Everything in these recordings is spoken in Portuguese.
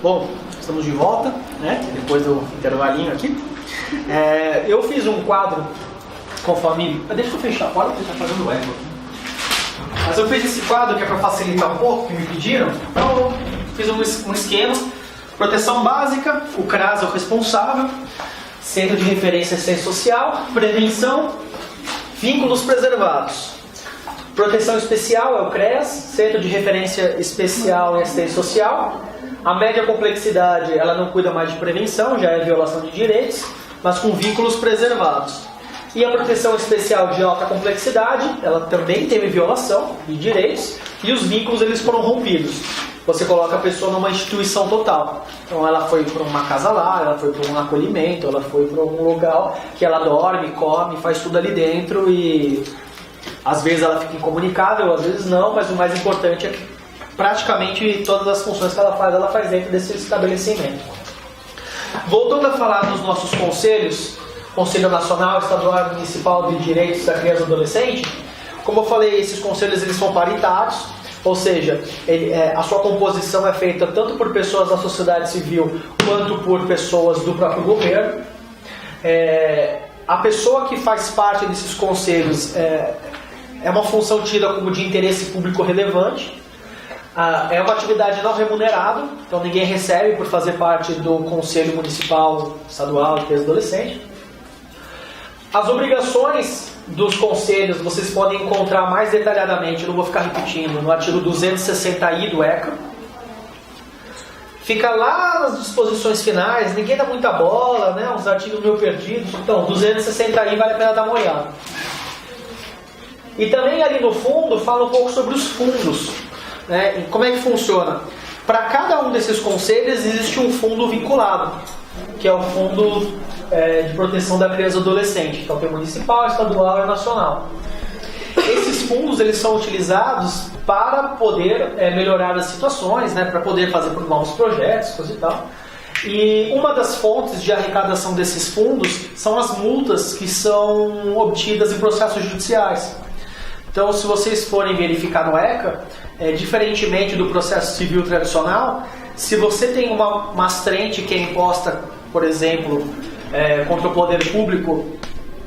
Bom, estamos de volta, né? Depois do intervalinho aqui. Eu fiz um quadro conforme... Deixa eu fechar a porta porque está fazendo eco aqui. Mas eu fiz esse quadro que é para facilitar um pouco, que me pediram. Então eu fiz um esquema. Proteção básica, o CRAS é o responsável. Centro de Referência e Assistência Social. Prevenção, vínculos preservados. Proteção especial é o CRES, Centro de Referência Especial e Assistência Social. A média complexidade, ela não cuida mais de prevenção, já é violação de direitos, mas com vínculos preservados. E a proteção especial de alta complexidade, ela também teve violação de direitos, e os vínculos eles foram rompidos. Você coloca a pessoa numa instituição total. Então ela foi para uma casa lá, ela foi para um acolhimento, ela foi para um local que ela dorme, come, faz tudo ali dentro e às vezes ela fica incomunicável, às vezes não, mas o mais importante é que praticamente todas as funções que ela faz dentro desse estabelecimento. Voltando a falar dos nossos conselhos, Conselho Nacional, Estadual e Municipal de Direitos da Criança e do Adolescente, como eu falei, esses conselhos eles são paritários, ou seja, a sua composição é feita tanto por pessoas da sociedade civil quanto por pessoas do próprio governo. A pessoa que faz parte desses conselhos é uma função tida como de interesse público relevante. É uma atividade não remunerada, então ninguém recebe por fazer parte do Conselho Municipal, Estadual de Criança e Adolescente. As obrigações dos conselhos vocês podem encontrar mais detalhadamente, eu não vou ficar repetindo, no artigo 260I do ECA. Fica lá nas disposições finais, ninguém dá muita bola, né? Uns artigos meio perdidos. Então, 260I vale a pena dar uma olhada. E também ali no fundo fala um pouco sobre os fundos. Né? E como é que funciona? Para cada um desses conselhos existe um fundo vinculado, que é o Fundo de Proteção da Criança e do Adolescente. Então tem municipal, estadual e nacional. Esses fundos eles são utilizados para poder melhorar as situações, né? Para poder fazer novos projetos, coisa e tal. E uma das fontes de arrecadação desses fundos são as multas que são obtidas em processos judiciais. Então, se vocês forem verificar no ECA, diferentemente do processo civil tradicional, se você tem uma mastrente que é imposta, por exemplo, contra o poder público,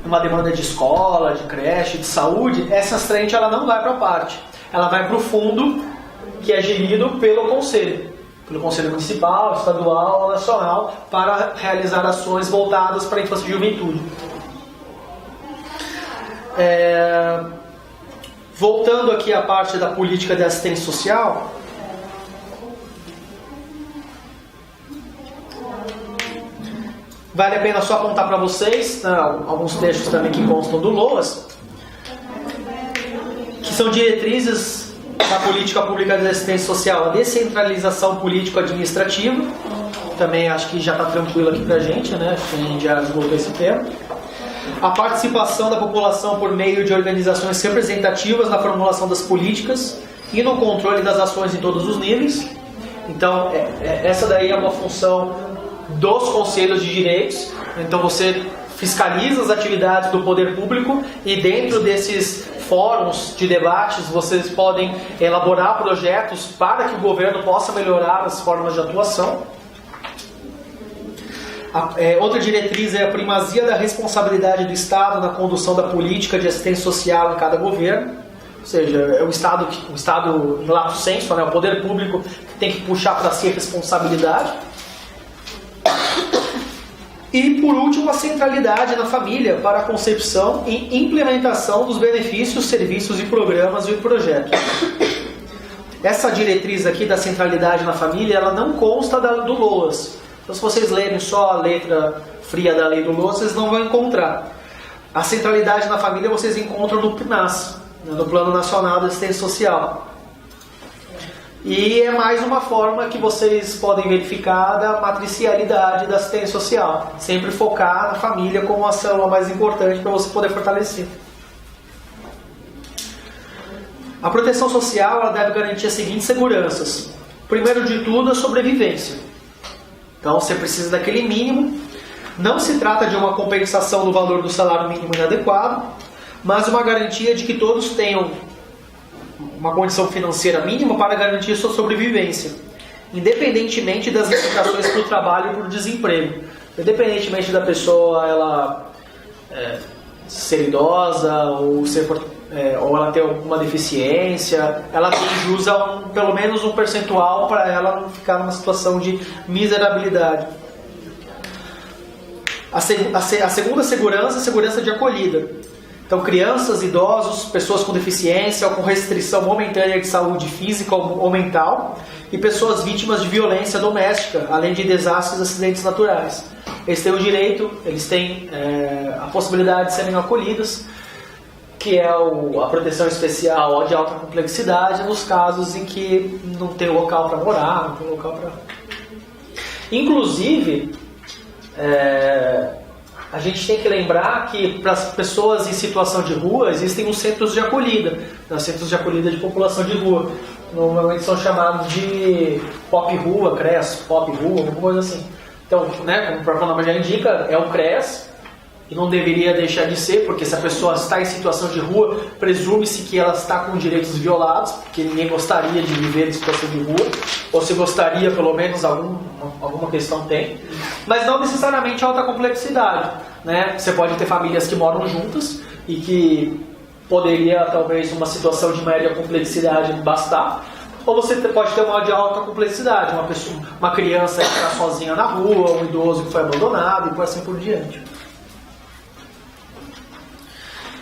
uma demanda de escola, de creche, de saúde, essa mastrente ela não vai para a parte. Ela vai para o fundo que é gerido pelo Conselho Municipal, Estadual, Nacional, para realizar ações voltadas para a infância e juventude. Voltando aqui à parte da política de assistência social, vale a pena só apontar para vocês, né, alguns textos também que constam do LOAS, que são diretrizes da política pública de assistência social, a descentralização político-administrativa, também acho que já está tranquilo aqui para a gente, né, a gente já esgotou esse tema. A participação da população por meio de organizações representativas na formulação das políticas e no controle das ações em todos os níveis. Então, essa daí é uma função dos conselhos de direitos. Então, você fiscaliza as atividades do poder público e dentro desses fóruns de debates, vocês podem elaborar projetos para que o governo possa melhorar as formas de atuação. Outra diretriz é a primazia da responsabilidade do Estado na condução da política de assistência social em cada governo. Ou seja, é o Estado em lato sensu, né, o poder público que tem que puxar para si a responsabilidade. E, por último, a centralidade na família para a concepção e implementação dos benefícios, serviços e programas e projetos. Essa diretriz aqui da centralidade na família, ela não consta do LOAS. Então, se vocês lerem só a letra fria da lei do LOAS, vocês não vão encontrar. A centralidade na família vocês encontram no PNAS, no Plano Nacional de Assistência Social. E é mais uma forma que vocês podem verificar da matricialidade da assistência social. Sempre focar na família como a célula mais importante para você poder fortalecer. A proteção social ela deve garantir as seguintes seguranças. Primeiro de tudo, a sobrevivência. Então você precisa daquele mínimo. Não se trata de uma compensação do valor do salário mínimo inadequado, mas uma garantia de que todos tenham uma condição financeira mínima para garantir sua sobrevivência. independentemente das implicações para o trabalho e para o desemprego. Independentemente da pessoa ela ser idosa ou ela ter alguma deficiência, ela tem jus a pelo menos um percentual para ela não ficar numa situação de miserabilidade. A segunda segurança é a segurança de acolhida. Então, crianças, idosos, pessoas com deficiência ou com restrição momentânea de saúde física ou mental e pessoas vítimas de violência doméstica, além de desastres e acidentes naturais. Eles têm o direito, eles têm a possibilidade de serem acolhidos, que é a proteção especial de alta complexidade nos casos em que não tem local para morar, não tem local para... Inclusive, a gente tem que lembrar que para as pessoas em situação de rua existem os centros de acolhida, centros de acolhida de população de rua. Normalmente são chamados de POP-Rua, CRES, POP-Rua, alguma coisa assim. Então, como o próprio nome já indica, é o CRES, e não deveria deixar de ser, porque se a pessoa está em situação de rua, presume-se que ela está com direitos violados, porque ninguém gostaria de viver em situação de rua, ou se gostaria, pelo menos alguma questão tem, mas não necessariamente alta complexidade. Você pode ter famílias que moram juntas e que poderia, talvez, uma situação de média complexidade bastar, ou você pode ter uma de alta complexidade, uma criança que está sozinha na rua, um idoso que foi abandonado e por assim por diante.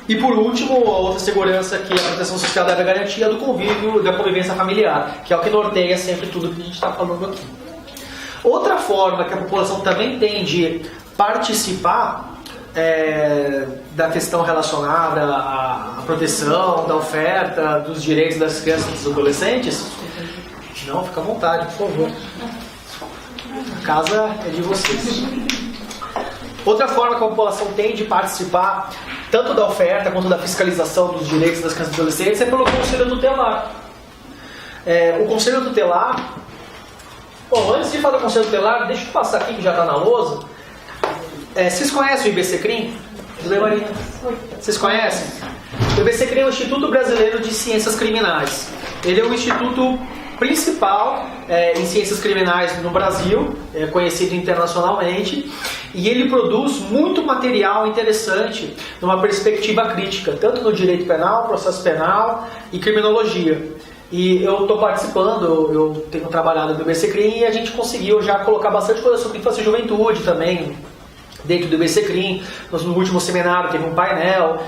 E por último, a outra segurança que a proteção social deve garantir é do convívio, da convivência familiar, que é o que norteia sempre tudo que a gente está falando aqui. Outra forma que a população também tem de participar da questão relacionada à proteção, da oferta, dos direitos das crianças e dos adolescentes. Não, fica à vontade, por favor. A casa é de vocês. Outra forma que a população tem de participar tanto da oferta quanto da fiscalização dos direitos das crianças e adolescentes é pelo Conselho Tutelar. O Conselho Tutelar... Bom, antes de falar do Conselho Tutelar, deixa eu passar aqui que já está na lousa. Vocês conhecem o IBCCRIM? Vocês conhecem? O IBCCRIM é o Instituto Brasileiro de Ciências Criminais. Ele é o instituto principal em ciências criminais no Brasil, conhecido internacionalmente, e ele produz muito material interessante numa perspectiva crítica, tanto no direito penal, processo penal e criminologia. E eu estou participando, eu tenho trabalhado no IBCCRIM e a gente conseguiu já colocar bastante coisa sobre infância e juventude também, dentro do IBCCRIM. No último seminário teve um painel,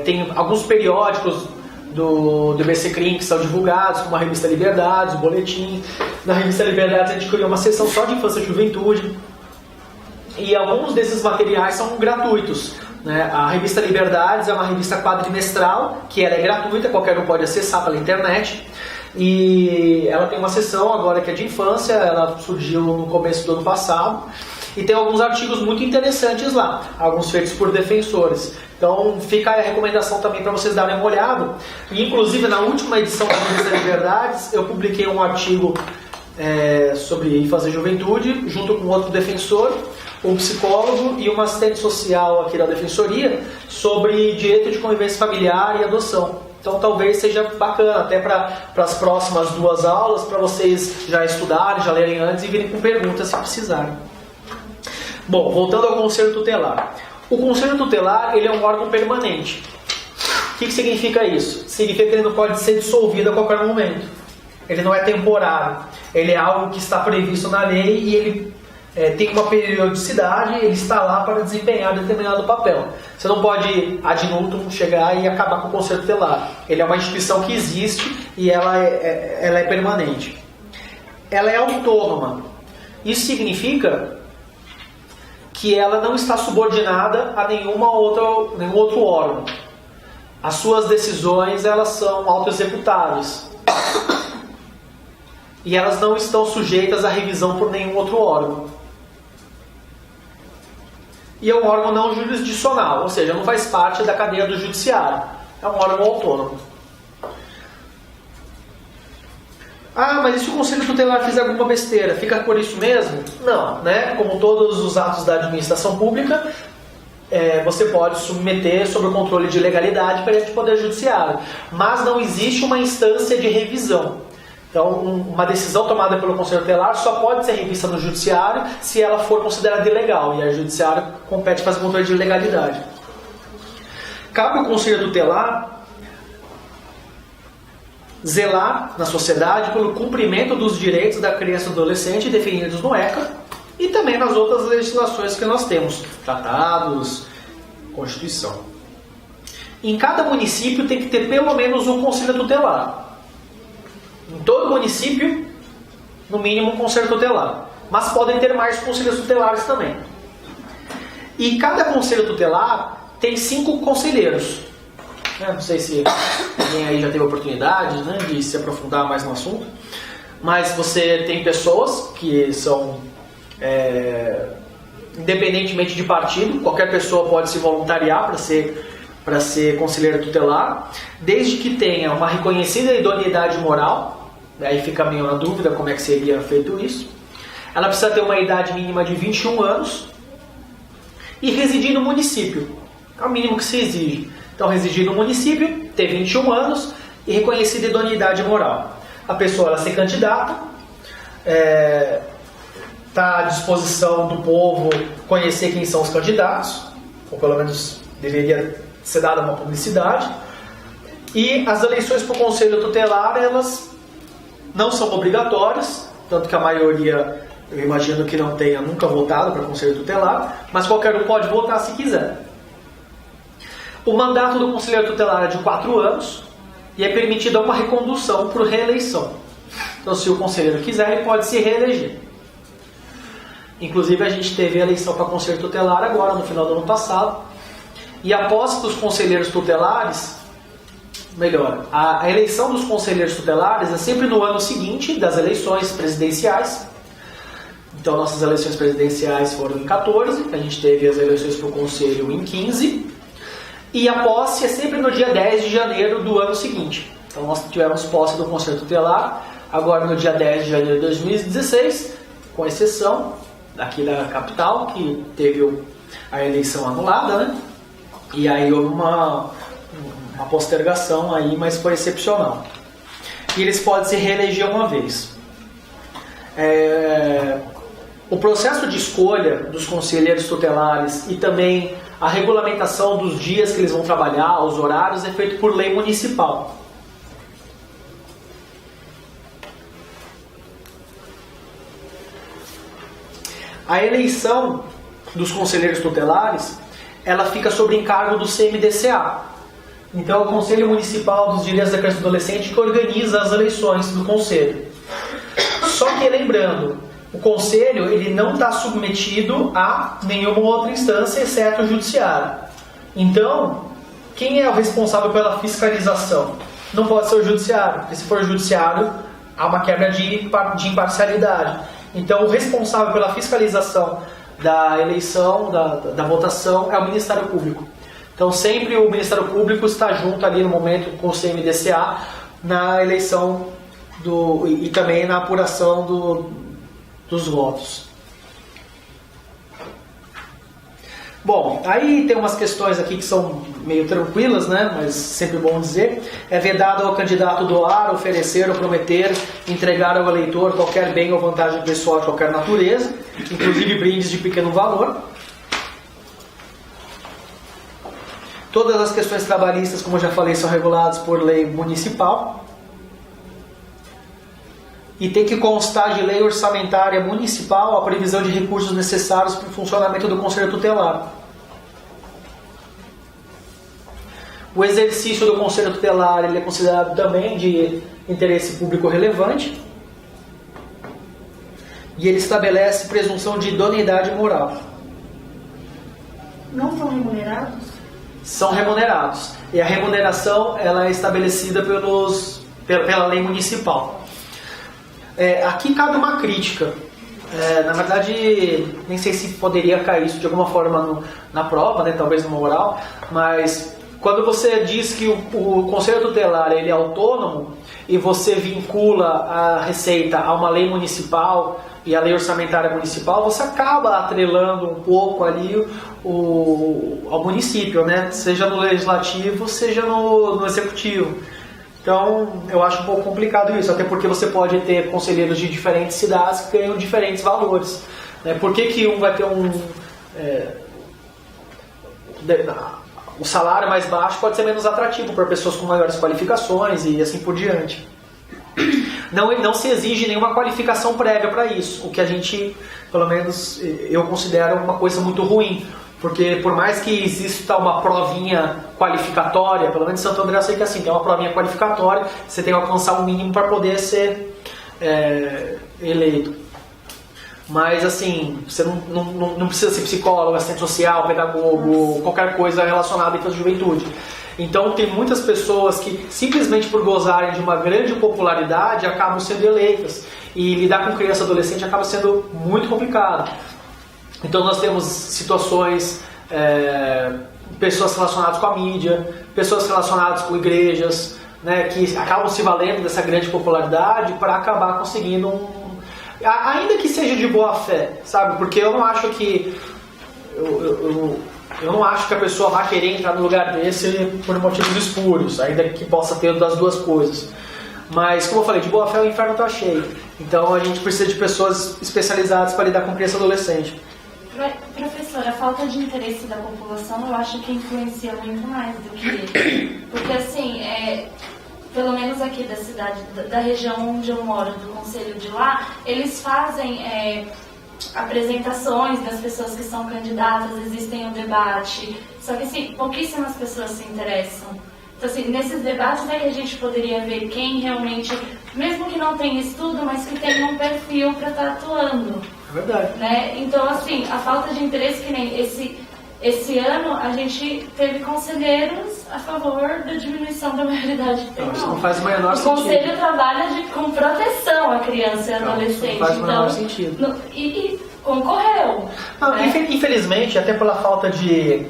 tem alguns periódicos do IBCCRIM que são divulgados, como a revista Liberdades, o boletim. Na revista Liberdades a gente criou uma seção só de infância e juventude, e alguns desses materiais são gratuitos. A revista Liberdades é uma revista quadrimestral, que ela é gratuita, qualquer um pode acessar pela internet, e ela tem uma seção agora que é de infância, ela surgiu no começo do ano passado, e tem alguns artigos muito interessantes lá, alguns feitos por defensores. Então fica aí a recomendação também para vocês darem uma olhada. E, inclusive, na última edição da revista Liberdades, eu publiquei um artigo sobre infância e juventude, junto com outro defensor, um psicólogo e uma assistente social aqui da defensoria, sobre direito de convivência familiar e adoção. Então talvez seja bacana até para as próximas 2 aulas, para vocês já estudarem, já lerem antes e virem com perguntas se precisarem. Bom, voltando ao Conselho Tutelar. O Conselho Tutelar ele é um órgão permanente. O que significa isso? Significa que ele não pode ser dissolvido a qualquer momento. Ele não é temporário. Ele é algo que está previsto na lei e ele tem uma periodicidade, ele está lá para desempenhar determinado papel. Você não pode, ad nutum, chegar e acabar com o Conselho Tutelar. Ele é uma instituição que existe e ela é permanente. Ela é autônoma. Isso significa que ela não está subordinada a nenhum outro órgão. As suas decisões elas são autoexecutáveis. E elas não estão sujeitas à revisão por nenhum outro órgão. E é um órgão não jurisdicional, ou seja, não faz parte da cadeia do judiciário. É um órgão autônomo. Ah, mas e se o Conselho Tutelar fizer alguma besteira, fica por isso mesmo? Não, Como todos os atos da administração pública, você pode submeter sob o controle de legalidade perante o Poder Judiciário. Mas não existe uma instância de revisão. Então, uma decisão tomada pelo Conselho Tutelar só pode ser revista no Judiciário se ela for considerada ilegal, e aí o Judiciário compete fazer controle de legalidade. Cabe ao Conselho Tutelar zelar na sociedade pelo cumprimento dos direitos da criança e do adolescente definidos no ECA e também nas outras legislações que nós temos, tratados, Constituição. Em cada município tem que ter pelo menos um Conselho Tutelar. Em todo município, no mínimo um Conselho Tutelar. Mas podem ter mais conselhos tutelares também. E cada Conselho Tutelar tem 5 conselheiros. Não sei se alguém aí já teve oportunidade, né, de se aprofundar mais no assunto. Mas você tem pessoas que são, independentemente de partido, qualquer pessoa pode se voluntariar para ser conselheiro tutelar, desde que tenha uma reconhecida idoneidade moral. Aí fica meio na dúvida como é que seria feito isso. Ela precisa ter uma idade mínima de 21 anos e residir no município. É o mínimo que se exige. Então, residir no município, ter 21 anos e reconhecida idoneidade moral. A pessoa ela se candidata, está à disposição do povo conhecer quem são os candidatos, ou pelo menos deveria ser dada uma publicidade. E as eleições para o Conselho Tutelar, elas não são obrigatórias, tanto que a maioria, eu imagino que não tenha nunca votado para Conselho Tutelar, mas qualquer um pode votar se quiser. O mandato do Conselheiro Tutelar é de 4 anos e é permitida uma recondução por reeleição. Então, se o conselheiro quiser, ele pode se reeleger. Inclusive, a gente teve a eleição para Conselho Tutelar agora, no final do ano passado, e a posse dos conselheiros tutelares, a eleição dos conselheiros tutelares é sempre no ano seguinte das eleições presidenciais. Então, nossas eleições presidenciais foram em 14, a gente teve as eleições para o Conselho em 15, e a posse é sempre no dia 10 de janeiro do ano seguinte. Então, nós tivemos posse do Conselho Tutelar agora no dia 10 de janeiro de 2016, com exceção aqui da capital, que teve a eleição anulada, né? E aí houve uma postergação aí, mas foi excepcional. E eles podem se reeleger uma vez. O processo de escolha dos conselheiros tutelares e também a regulamentação dos dias que eles vão trabalhar, os horários, é feito por lei municipal. A eleição dos conselheiros tutelares, ela fica sob encargo do CMDCA. Então, é o Conselho Municipal dos Direitos da Criança e do Adolescente que organiza as eleições do Conselho. Só que, lembrando, o Conselho ele não está submetido a nenhuma outra instância, exceto o Judiciário. Então, quem é o responsável pela fiscalização? Não pode ser o Judiciário, porque se for o Judiciário, há uma quebra de imparcialidade. Então, o responsável pela fiscalização da eleição, da votação, é o Ministério Público. Então, sempre o Ministério Público está junto ali no momento com o CMDCA na eleição e também na apuração dos votos. Bom, aí tem umas questões aqui que são meio tranquilas, né? Mas sempre bom dizer. É vedado ao candidato doar, oferecer ou prometer entregar ao eleitor qualquer bem ou vantagem pessoal de qualquer natureza, inclusive brindes de pequeno valor. Todas as questões trabalhistas, como eu já falei, são reguladas por lei municipal. E tem que constar de lei orçamentária municipal a previsão de recursos necessários para o funcionamento do Conselho Tutelar. O exercício do Conselho Tutelar ele é considerado também de interesse público relevante. E ele estabelece presunção de idoneidade moral. Não são remunerados? São remunerados. E a remuneração ela é estabelecida pela lei municipal. Aqui cabe uma crítica. Na verdade, nem sei se poderia cair isso de alguma forma na prova, né? Talvez numa oral, mas quando você diz que o Conselho Tutelar ele é autônomo e você vincula a receita a uma lei municipal e a lei orçamentária municipal, você acaba atrelando um pouco ali ao município, né? Seja no legislativo, seja no executivo. Então, eu acho um pouco complicado isso, até porque você pode ter conselheiros de diferentes cidades que ganham diferentes valores. Né? Por que um vai ter o salário mais baixo pode ser menos atrativo para pessoas com maiores qualificações e assim por diante. Não se exige nenhuma qualificação prévia para isso, o que a gente, pelo menos eu considero uma coisa muito ruim. Porque por mais que exista uma provinha qualificatória, pelo menos em Santo André eu sei que assim, tem uma provinha qualificatória, você tem que alcançar um mínimo para poder ser eleito. Mas assim, você não precisa ser psicólogo, assistente social, pedagogo, qualquer coisa relacionada à juventude. Então tem muitas pessoas que simplesmente por gozarem de uma grande popularidade acabam sendo eleitas. E lidar com criança e adolescente acaba sendo muito complicado. Então nós temos situações, pessoas relacionadas com a mídia, pessoas relacionadas com igrejas, né, que acabam se valendo dessa grande popularidade para acabar conseguindo ainda que seja de boa fé, sabe? Porque eu não acho que eu não acho que a pessoa vai querer entrar no lugar desse por motivos espúrios, ainda que possa ter das duas coisas. Mas, como eu falei, de boa fé o inferno está cheio. Então a gente precisa de pessoas especializadas para lidar com criança e adolescente. Professora, a falta de interesse da população eu acho que influencia muito mais do que... Porque assim, pelo menos aqui da cidade, da região onde eu moro, do conselho de lá, eles fazem apresentações das pessoas que são candidatas, existem um debate, só que assim, pouquíssimas pessoas se interessam. Então assim, nesses debates é que a gente poderia ver quem realmente, mesmo que não tenha estudo, mas que tenha um perfil para estar atuando. É verdade. Né? Então assim, a falta de interesse, que nem esse ano a gente teve conselheiros a favor da diminuição da maioridade penal. Isso não faz o menor sentido. O conselho trabalha com proteção à criança e adolescente. Não faz o menor sentido. E concorreu. Não, né? Infelizmente, até pela falta de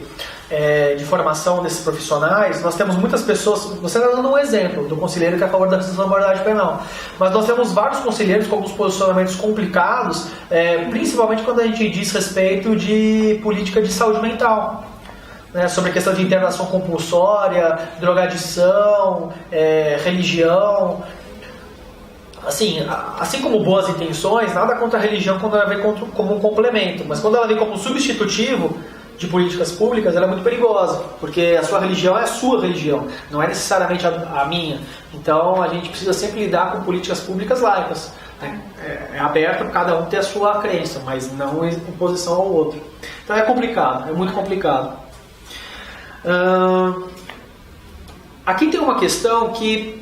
formação desses profissionais, nós temos muitas pessoas. Você está dando um exemplo do conselheiro que é a favor da restrição da maioridade penal, mas nós temos vários conselheiros com alguns posicionamentos complicados, principalmente quando a gente diz respeito de política de saúde mental, né, sobre a questão de internação compulsória, drogadição, religião. Assim como boas intenções, nada contra a religião quando ela vem como um complemento, mas quando ela vem como substitutivo de políticas públicas, ela é muito perigosa, porque a sua religião é a sua religião, não é necessariamente a minha. Então a gente precisa sempre lidar com políticas públicas laicas. É aberto para cada um ter a sua crença, mas não em oposição ao outro. Então é complicado, é muito complicado. Aqui tem uma questão que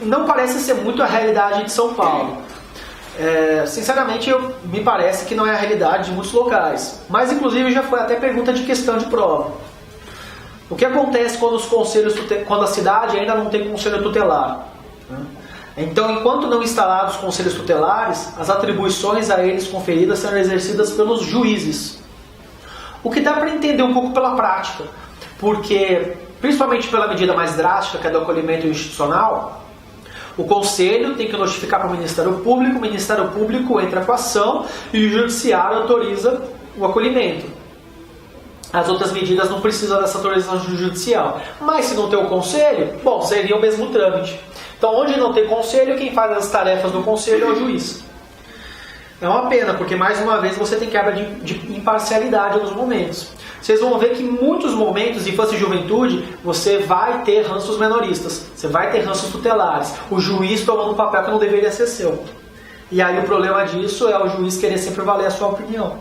não parece ser muito a realidade de São Paulo. Sinceramente, me parece que não é a realidade de muitos locais. Mas, inclusive, já foi até pergunta de questão de prova. O que acontece quando a cidade ainda não tem conselho tutelar? Então, enquanto não instalados conselhos tutelares, as atribuições a eles conferidas serão exercidas pelos juízes. O que dá para entender um pouco pela prática. Porque, principalmente pela medida mais drástica, que é do acolhimento institucional, o Conselho tem que notificar para o Ministério Público entra com a ação e o Judiciário autoriza o acolhimento. As outras medidas não precisam dessa autorização judicial. Mas se não tem o Conselho, seria o mesmo trâmite. Então, onde não tem Conselho, quem faz as tarefas do Conselho é o juiz. É uma pena, porque mais uma vez você tem quebra de imparcialidade nos momentos. Vocês vão ver que em muitos momentos, de infância e juventude, você vai ter ranços menoristas, você vai ter ranços tutelares, o juiz tomando um papel que não deveria ser seu. E aí o problema disso é o juiz querer sempre valer a sua opinião.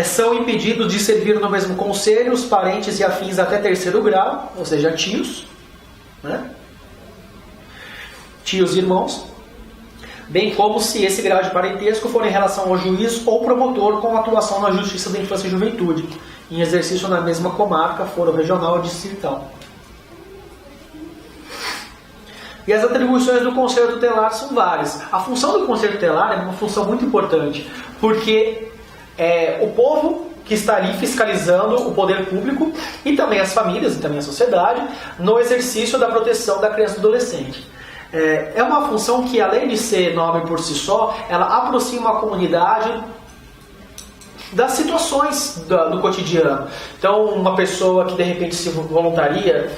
São impedidos de servir no mesmo conselho os parentes e afins até terceiro grau, ou seja, tios, né? Tios e irmãos, bem como se esse grau de parentesco for em relação ao juiz ou promotor com atuação na Justiça da Infância e Juventude, em exercício na mesma comarca, foro regional ou distrital. E as atribuições do Conselho Tutelar são várias. A função do Conselho Tutelar é uma função muito importante, porque o povo que está ali fiscalizando o poder público e também as famílias e também a sociedade no exercício da proteção da criança e do adolescente. É uma função que, além de ser nobre por si só, ela aproxima a comunidade das situações do cotidiano. Então, uma pessoa que de repente se voluntaria,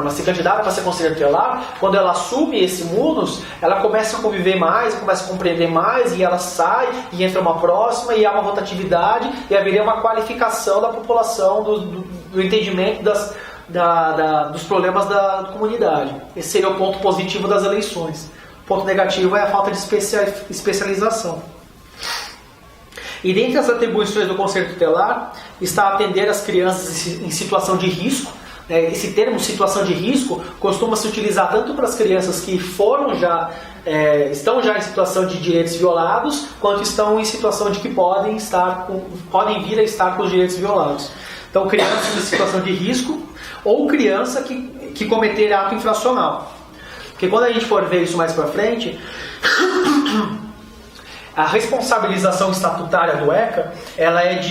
mas se candidata para ser conselheiro tutelar, quando ela assume esse munus, ela começa a conviver mais, começa a compreender mais, e ela sai e entra uma próxima, e há uma rotatividade, e haveria uma qualificação da população, do entendimento dos problemas da comunidade. Esse seria o ponto positivo das eleições. O ponto negativo é a falta de especialização. E dentre as atribuições do Conselho Tutelar está atender as crianças em situação de risco. Esse termo, situação de risco, costuma se utilizar tanto para as crianças que estão já em situação de direitos violados, quanto estão em situação de que podem vir a estar com os direitos violados. Então, crianças em situação de risco ou criança que cometer ato infracional. Porque quando a gente for ver isso mais para frente, a responsabilização estatutária do ECA, ela é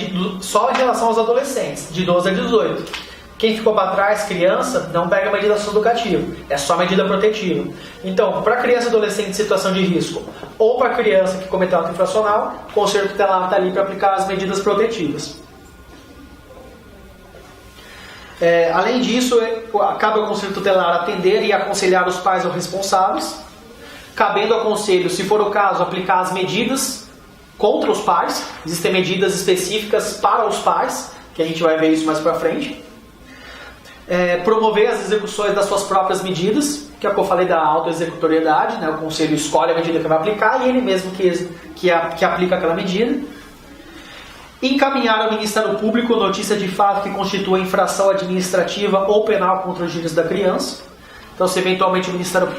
só em relação aos adolescentes, de 12 a 18. Quem ficou para trás, criança, não pega medida socioeducativa, é só medida protetiva. Então, para criança e adolescente em situação de risco, ou para criança que cometeu ato infracional, o Conselho Tutelar está ali para aplicar as medidas protetivas. Além disso, cabe ao Conselho Tutelar atender e aconselhar os pais ou responsáveis, cabendo ao Conselho, se for o caso, aplicar as medidas contra os pais. Existem medidas específicas para os pais, que a gente vai ver isso mais para frente. Promover as execuções das suas próprias medidas, que é o que eu falei da autoexecutoriedade, né? O Conselho escolhe a medida que vai aplicar e ele mesmo que aplica aquela medida. Encaminhar ao Ministério Público notícia de fato que constitua infração administrativa ou penal contra os direitos da criança. Então, se eventualmente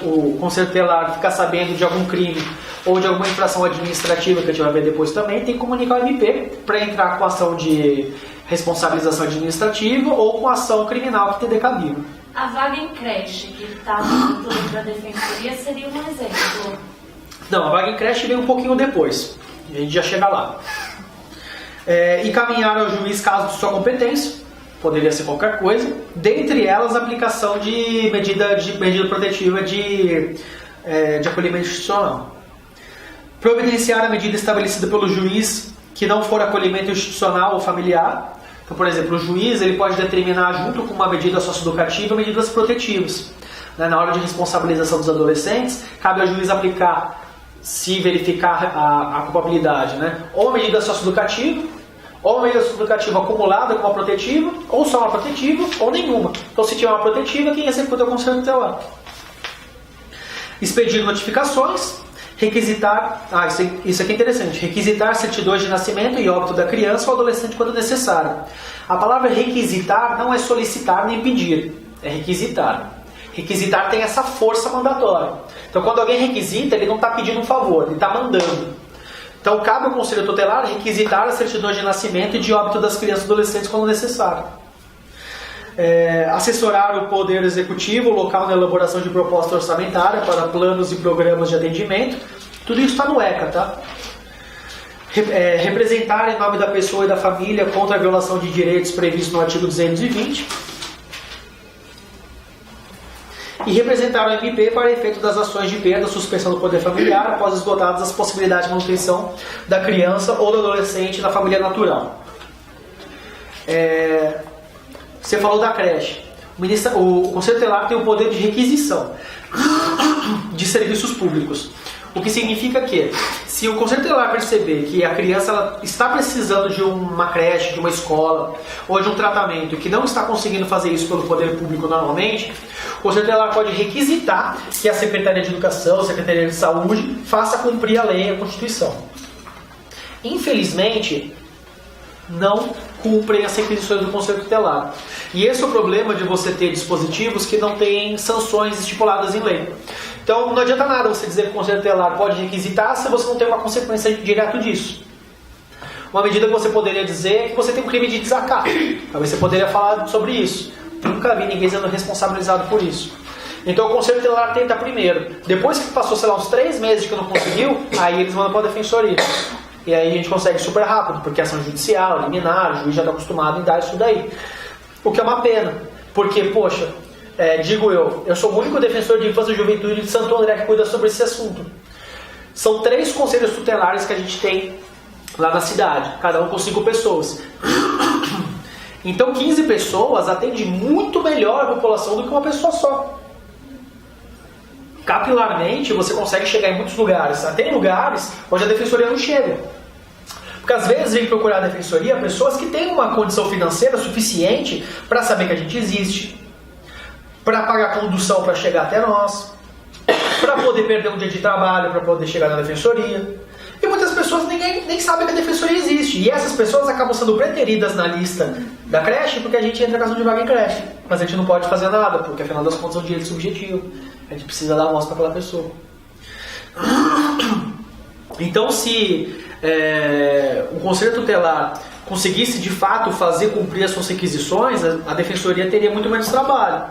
o Conselho Tutelar ficar sabendo de algum crime ou de alguma infração administrativa, que a gente vai ver depois também, tem que comunicar ao MP para entrar com ação de responsabilização administrativa ou com ação criminal que tenha decabido. A vaga em creche, que está no título da Defensoria, seria um exemplo? Não, a vaga em creche vem um pouquinho depois. A gente já chega lá. Encaminhar ao juiz caso de sua competência, poderia ser qualquer coisa, dentre elas a aplicação de medida protetiva de acolhimento institucional. Providenciar a medida estabelecida pelo juiz que não for acolhimento institucional ou familiar. Então, por exemplo, o juiz ele pode determinar, junto com uma medida socioeducativa, medidas protetivas. Na hora de responsabilização dos adolescentes, cabe ao juiz aplicar, se verificar a culpabilidade, ou uma medida socioeducativa, ou uma medida socioeducativa acumulada com uma protetiva, ou só uma protetiva, ou nenhuma. Então, se tiver uma protetiva, quem executa é o Conselho Tutelar. Expedir notificações, requisitar, isso aqui é interessante, requisitar certidões de nascimento e óbito da criança ou adolescente quando necessário. A palavra requisitar não é solicitar nem pedir, é requisitar. Requisitar tem essa força mandatória. Então, quando alguém requisita, ele não está pedindo um favor, ele está mandando. Então, cabe ao Conselho Tutelar requisitar as certidões de nascimento e de óbito das crianças e adolescentes quando necessário. Assessorar o Poder Executivo local na elaboração de proposta orçamentária para planos e programas de atendimento. Tudo isso está no ECA, tá? Representar em nome da pessoa e da família contra a violação de direitos previstos no artigo 220. E representar o MP para efeito das ações de perda, suspensão do poder familiar após esgotadas as possibilidades de manutenção da criança ou do adolescente na família natural. Você falou da creche. O Conselho Tutelar tem o poder de requisição de serviços públicos. O que significa que, se o Conselho Tutelar perceber que a criança ela está precisando de uma creche, de uma escola, ou de um tratamento, que não está conseguindo fazer isso pelo poder público normalmente, o Conselho Tutelar pode requisitar que a Secretaria de Educação, a Secretaria de Saúde, faça cumprir a lei e a Constituição. Infelizmente, não cumprem as requisições do Conselho Tutelar. E esse é o problema de você ter dispositivos que não têm sanções estipuladas em lei. Então, não adianta nada você dizer que o Conselho Tutelar pode requisitar se você não tem uma consequência direta disso. Uma medida que você poderia dizer é que você tem um crime de desacato. Talvez você poderia falar sobre isso. Nunca vi ninguém sendo responsabilizado por isso. Então, o Conselho Tutelar tenta primeiro. Depois que passou, sei lá, uns 3 meses que não conseguiu, aí eles mandam para a Defensoria. E aí a gente consegue super rápido, porque ação judicial, liminar, o juiz já está acostumado em dar isso daí. O que é uma pena, porque, poxa, eu sou o único defensor de infância e juventude de Santo André que cuida sobre esse assunto. São 3 conselhos tutelares que a gente tem lá na cidade, cada um com 5 pessoas. Então 15 pessoas atendem muito melhor a população do que uma pessoa só. Capilarmente você consegue chegar em muitos lugares. Tem lugares onde a defensoria não chega. Porque às vezes vem procurar a defensoria pessoas que têm uma condição financeira suficiente para saber que a gente existe, para pagar condução para chegar até nós, para poder perder um dia de trabalho para poder chegar na defensoria. E muitas pessoas nem sabem que a defensoria existe. E essas pessoas acabam sendo preteridas na lista da creche porque a gente entra na casa de vaga em creche. Mas a gente não pode fazer nada, porque afinal das contas é um direito subjetivo. A gente precisa dar a amostra para aquela pessoa. Então, se o Conselho Tutelar conseguisse de fato fazer cumprir as suas requisições, a defensoria teria muito menos trabalho.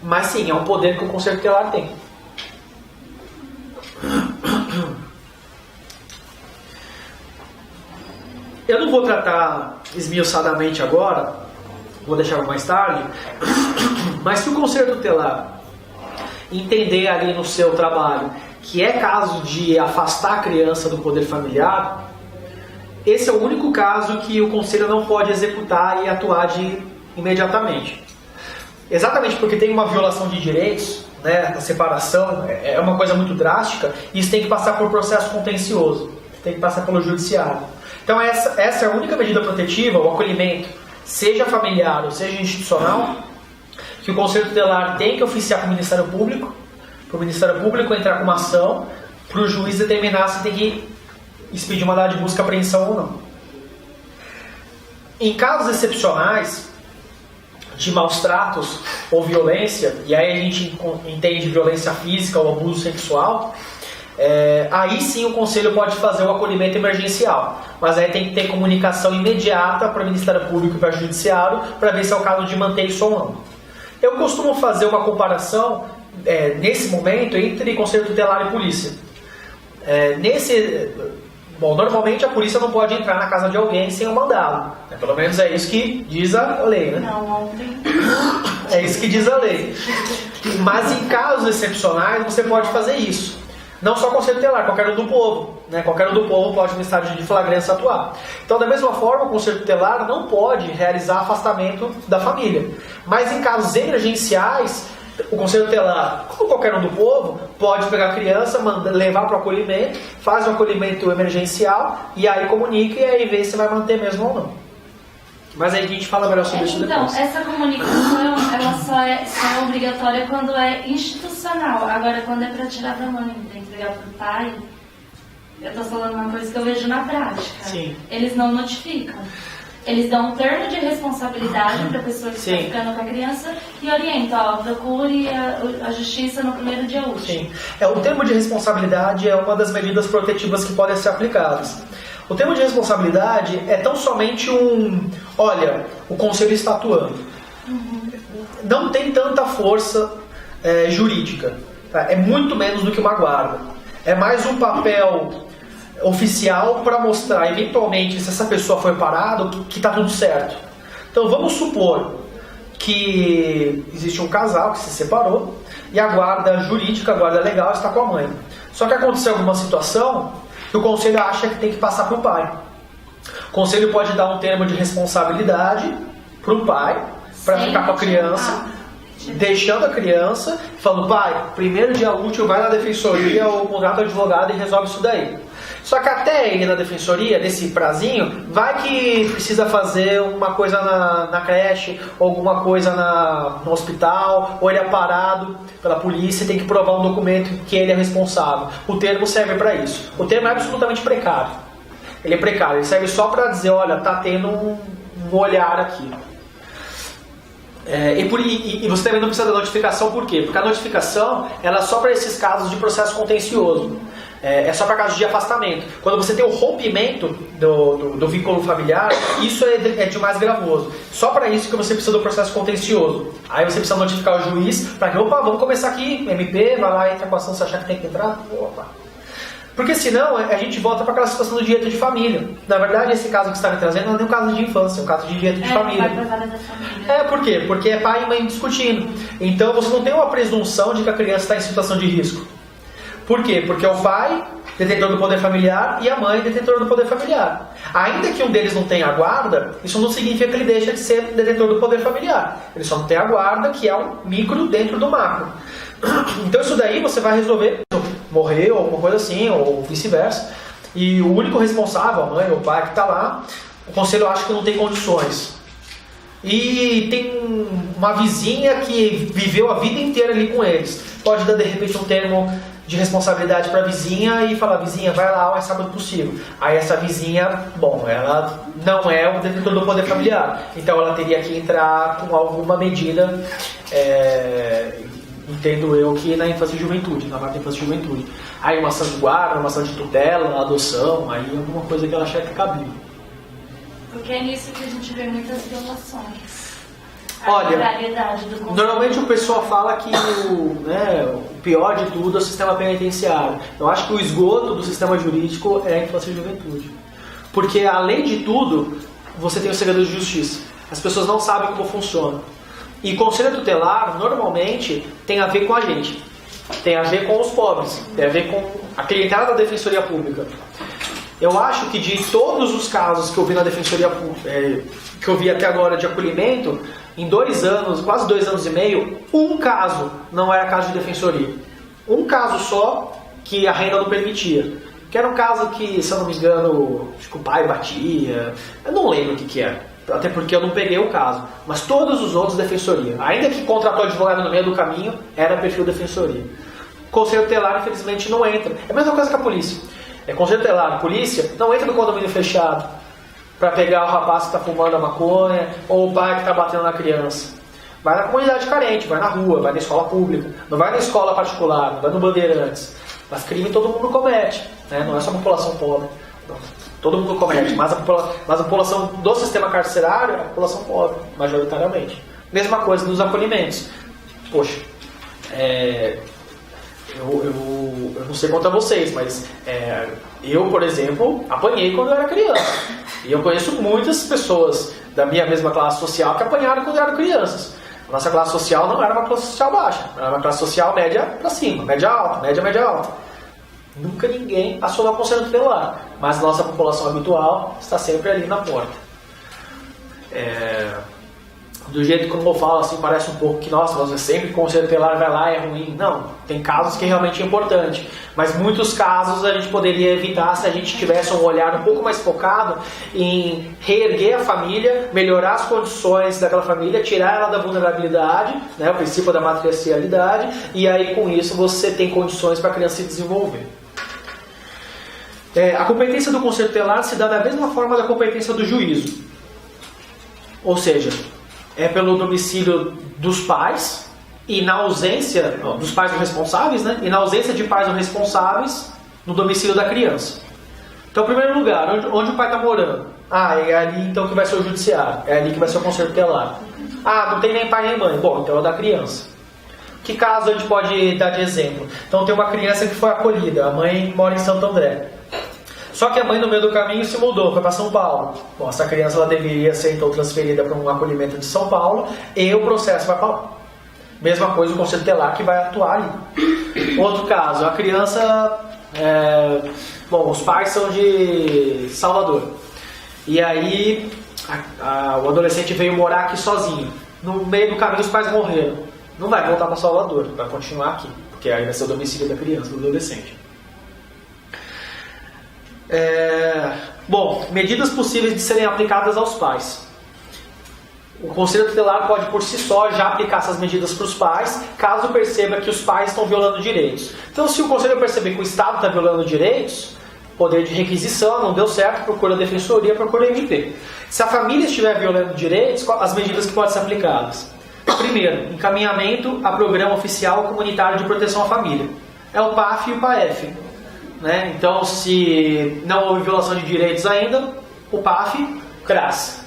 Mas sim, é um poder que o Conselho Tutelar tem. Eu não vou tratar esmiuçadamente agora, vou deixar mais tarde, mas se o Conselho Tutelar entender ali no seu trabalho que é caso de afastar a criança do poder familiar, esse é o único caso que o Conselho não pode executar e atuar imediatamente. Exatamente porque tem uma violação de direitos, né, a separação é uma coisa muito drástica, e isso tem que passar por processo contencioso, tem que passar pelo judiciário. Então essa é a única medida protetiva, o acolhimento, seja familiar ou seja institucional, que o Conselho Tutelar tem que oficiar para o Ministério Público entrar com uma ação, para o juiz determinar se tem que expedir mandado de busca, apreensão ou não. Em casos excepcionais de maus tratos ou violência, e aí a gente entende violência física ou abuso sexual, aí sim o Conselho pode fazer o acolhimento emergencial, mas aí tem que ter comunicação imediata para o Ministério Público e para o Judiciário para ver se é o caso de manter isso ou não. Eu costumo fazer uma comparação nesse momento entre Conselho Tutelar e polícia. Normalmente a polícia não pode entrar na casa de alguém sem o mandado. Pelo menos é isso que diz a lei, né? Não, ontem. É isso que diz a lei. Mas em casos excepcionais você pode fazer isso. Não só o Conselho Tutelar, qualquer um do povo. Né? Qualquer um do povo pode, no estágio de flagrância, atuar. Então, da mesma forma, o Conselho Tutelar não pode realizar afastamento da família. Mas em casos emergenciais, o Conselho Tutelar, como qualquer um do povo, pode pegar a criança, levar para o acolhimento, faz o acolhimento emergencial e aí comunica e aí vê se vai manter mesmo ou não. Mas aí a gente fala melhor sobre isso depois. Então, essa comunicação, ela só é obrigatória quando é institucional. Agora, quando é para tirar da mãe, para entregar para o pai, eu estou falando uma coisa que eu vejo na prática. Sim. Eles não notificam. Eles dão um termo de responsabilidade para a pessoa que está ficando com a criança e orientam, procure a justiça no primeiro dia útil. Sim. O termo de responsabilidade é uma das medidas protetivas que podem ser aplicadas. O termo de responsabilidade é tão somente olha, o Conselho está atuando. Não tem tanta força jurídica. Tá? É muito menos do que uma guarda. É mais um papel oficial para mostrar, eventualmente, se essa pessoa foi parada, que está tudo certo. Então vamos supor que existe um casal que se separou e a guarda jurídica, a guarda legal está com a mãe. Só que aconteceu alguma situação que o Conselho acha que tem que passar para o pai. O Conselho pode dar um termo de responsabilidade para o pai, para ficar com a criança, deixando a criança, falando, pai, primeiro dia útil, vai na defensoria ou contrata o advogado e resolve isso daí. Só que até ir na defensoria, nesse prazinho, vai que precisa fazer uma coisa na creche, ou alguma coisa no hospital, ou ele é parado pela polícia e tem que provar um documento que ele é responsável. O termo serve para isso. O termo é absolutamente precário. Ele é precário, ele serve só para dizer, olha, tá tendo um olhar aqui. E você também não precisa da notificação, por quê? Porque a notificação ela é só para esses casos de processo contencioso. É só para casos de afastamento. Quando você tem o rompimento do vínculo familiar, isso é de mais gravoso. Só para isso que você precisa do processo contencioso. Aí você precisa notificar o juiz para que, opa, vamos começar aqui, MP, vai lá, entra com a ação, se achar que tem que entrar, opa. Porque senão a gente volta para aquela situação do direito de família. Na verdade, esse caso que você está me trazendo não é nem um caso de infância, é um caso de direito de família. Por quê? Porque é pai e mãe discutindo. Então você não tem uma presunção de que a criança está em situação de risco. Por quê? Porque o pai detentor do poder familiar, e a mãe, detentora do poder familiar. Ainda que um deles não tenha a guarda, isso não significa que ele deixa de ser detentor do poder familiar. Ele só não tem a guarda, que é um micro dentro do macro. Então isso daí você vai resolver, morrer ou alguma coisa assim, ou vice-versa. E o único responsável, a mãe ou o pai que está lá, o conselho acha que não tem condições. E tem uma vizinha que viveu a vida inteira ali com eles. Pode dar de repente um termo de responsabilidade para a vizinha e falar: vizinha, vai lá o mais rápido possível. Aí essa vizinha, bom, ela não é o detentor do poder familiar, então ela teria que entrar com alguma medida, entendo eu que na infância e juventude, na marca infância e juventude. Aí uma ação de guarda, uma ação de tutela, uma adoção, aí alguma coisa que ela achar que cabível. Porque é nisso que a gente vê muitas violações. Olha, normalmente o pessoal fala que o pior de tudo é o sistema penitenciário. Eu acho que o esgoto do sistema jurídico é a infância e juventude. Porque, além de tudo, você tem o segredo de justiça. As pessoas não sabem como funciona. E conselho tutelar, normalmente, tem a ver com a gente. Tem a ver com os pobres. Tem a ver com a clientela da Defensoria Pública. Eu acho que de todos os casos que eu vi na Defensoria Pública, que eu vi até agora de acolhimento, em 2 anos, quase 2 anos e meio, um caso não era caso de defensoria. Um caso só que a renda não permitia. Que era um caso que, se eu não me engano, acho que o pai batia. Eu não lembro o que era. Até porque eu não peguei o caso. Mas todos os outros, defensoria. Ainda que contratou advogado no meio do caminho, era perfil defensoria. Conselho tutelar, infelizmente, não entra. É a mesma coisa que a polícia. Conselho tutelar, polícia, não entra no condomínio fechado para pegar o rapaz que está fumando a maconha ou o pai que está batendo na criança. Vai na comunidade carente, vai na rua, vai na escola pública, não vai na escola particular, não vai no Bandeirantes. Mas crime todo mundo comete, né? Não é só a população pobre. Não. Todo mundo comete, mas a população do sistema carcerário é a população pobre, majoritariamente. Mesma coisa nos acolhimentos. Poxa, eu não sei quanto a vocês, mas eu, por exemplo, apanhei quando eu era criança. E eu conheço muitas pessoas da minha mesma classe social que apanharam quando eram crianças. A nossa classe social não era uma classe social baixa, era uma classe social média para cima, média alta, média alta. Nunca ninguém acionou o conselho tutelar, mas nossa população habitual está sempre ali na porta. Do jeito como eu falo, assim, parece um pouco que, nossa, você sempre o conselho tutelar vai lá, é ruim. Não, tem casos que realmente é importante, mas muitos casos a gente poderia evitar se a gente tivesse um olhar um pouco mais focado em reerguer a família, melhorar as condições daquela família, tirar ela da vulnerabilidade, né, o princípio da matricialidade, e aí com isso você tem condições para a criança se desenvolver. A competência do conselho tutelar se dá da mesma forma da competência do juízo. Ou seja, é pelo domicílio dos pais e na ausência dos pais ou responsáveis, né? E na ausência de pais ou responsáveis, no domicílio da criança. Então, em primeiro lugar, onde o pai está morando? É ali então que vai ser o judiciário, é ali que vai ser o conselho tutelar. Não tem nem pai nem mãe. Bom, então é o da criança. Que caso a gente pode dar de exemplo? Então tem uma criança que foi acolhida, a mãe mora em Santo André. Só que a mãe no meio do caminho se mudou, foi para São Paulo. Bom, essa criança ela deveria ser então transferida para um acolhimento de São Paulo e o processo vai para lá. Mesma coisa o conselho tutelar que vai atuar ali. Outro caso, a criança, os pais são de Salvador. E aí o adolescente veio morar aqui sozinho. No meio do caminho os pais morreram. Não vai voltar para Salvador, vai continuar aqui, porque aí vai ser o domicílio da criança, do adolescente. Medidas possíveis de serem aplicadas aos pais. O conselho tutelar pode por si só já aplicar essas medidas para os pais, caso perceba que os pais estão violando direitos. Então, se o conselho perceber que o Estado está violando direitos, poder de requisição, não deu certo, procura a defensoria, procura a MP. Se a família estiver violando direitos, as medidas que podem ser aplicadas. Primeiro, encaminhamento a programa oficial comunitário de proteção à família. É o PAF e o PAEF. Né? Então, se não houve violação de direitos ainda, o PAF, CRAS,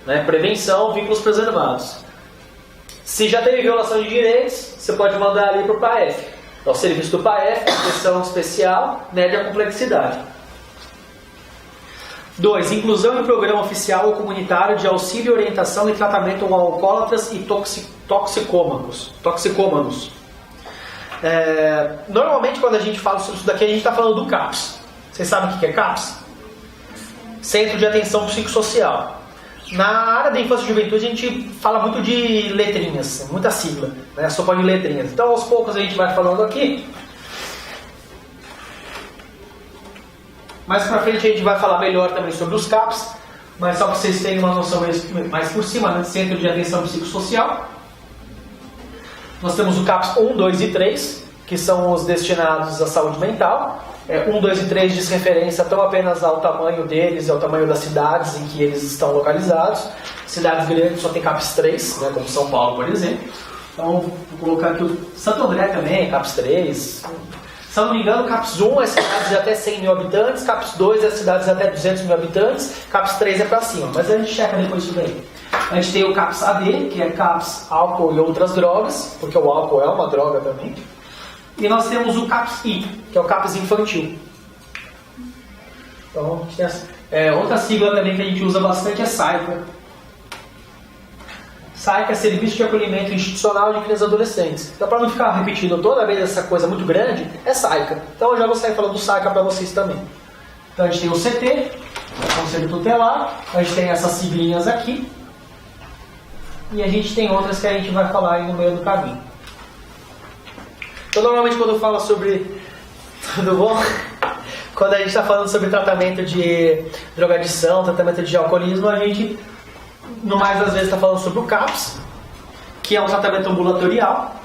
né? Prevenção, vínculos preservados. Se já teve violação de direitos, você pode mandar ali para o PAEF. Então, o serviço do PAEF, proteção especial, mede a complexidade. 2. Inclusão em programa oficial ou comunitário de auxílio, orientação e tratamento a alcoólatras e toxicômanos. Normalmente quando a gente fala sobre isso daqui, a gente está falando do CAPS. Vocês sabem o que é CAPS? Centro de Atenção Psicossocial. Na área da infância e juventude a gente fala muito de letrinhas, muita sigla, né? Sopa de letrinhas. Então aos poucos a gente vai falando aqui. Mais pra frente a gente vai falar melhor também sobre os CAPS, mas só para vocês terem uma noção mais por cima, né? Centro de Atenção Psicossocial. Nós temos o CAPS 1, 2 e 3, que são os destinados à saúde mental. 1, 2 e 3 diz referência tão apenas ao tamanho deles, ao tamanho das cidades em que eles estão localizados. Cidades grandes só tem CAPS 3, né, como São Paulo, por exemplo. Então, vou colocar aqui o Santo André também, CAPS 3. Se eu não me engano, CAPS 1 é cidades de até 100 mil habitantes, CAPS 2 é cidades de até 200 mil habitantes, CAPS 3 é para cima, mas a gente checa depois isso daí. A gente tem o CAPS AD, que é CAPS álcool e outras drogas, porque o álcool é uma droga também. E nós temos o CAPS I, que é o CAPS infantil. Então, a gente tem outra sigla também que a gente usa bastante é SAICA. SAICA é Serviço de Acolhimento Institucional de Crianças e Adolescentes. Então, para não ficar repetindo toda vez essa coisa muito grande, é SAICA. Então, eu já vou sair falando do SAICA para vocês também. Então, a gente tem o CT, Conselho Tutelar, a gente tem essas siglinhas aqui, e a gente tem outras que a gente vai falar aí no meio do caminho. Então, normalmente quando eu falo sobre... Tudo bom? Quando a gente está falando sobre tratamento de drogadição, tratamento de alcoolismo, a gente, no mais das vezes, está falando sobre o CAPS, que é um tratamento ambulatorial.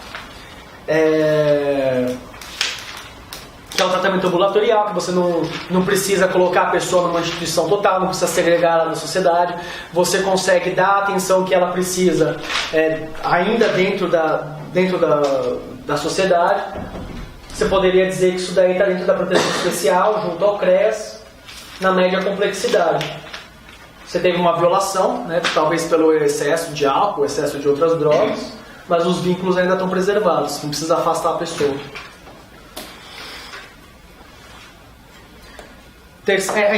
Que é um tratamento ambulatorial, que você não precisa colocar a pessoa numa instituição total, não precisa segregar ela da sociedade. Você consegue dar a atenção que ela precisa ainda dentro da sociedade. Você poderia dizer que isso daí está dentro da proteção especial, junto ao CREAS, na média complexidade. Você teve uma violação, né, talvez pelo excesso de álcool, excesso de outras drogas, mas os vínculos ainda estão preservados, não precisa afastar a pessoa.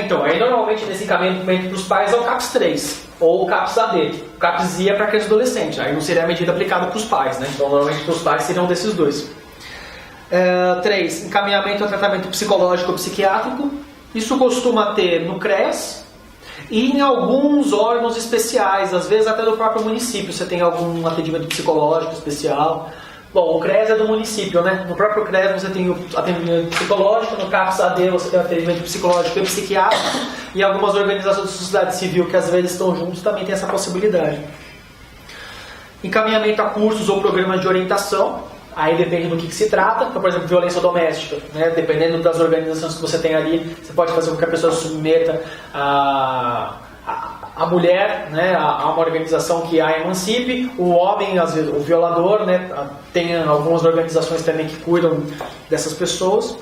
Então, aí normalmente nesse encaminhamento para os pais é o CAPS 3, ou o CAPS AD. O CAPS I é para criança e adolescente, aí não seria a medida aplicada para os pais, né? Então normalmente para os pais seriam desses dois. 3. Encaminhamento ao tratamento psicológico ou psiquiátrico. Isso costuma ter no CREAS e em alguns órgãos especiais, às vezes até do próprio município você tem algum atendimento psicológico especial. Bom, o CREAS é do município, né? No próprio CREAS você tem o atendimento psicológico, no CAPS AD você tem o atendimento psicológico e psiquiátrico, e algumas organizações da sociedade civil que às vezes estão juntos também tem essa possibilidade. Encaminhamento a cursos ou programas de orientação. Aí depende do que se trata, então, por exemplo, violência doméstica, né? Dependendo das organizações que você tem ali, você pode fazer com que a pessoa se submeta a mulher, né, a uma organização que a emancipe, o homem, às vezes, o violador, né, tem algumas organizações também que cuidam dessas pessoas.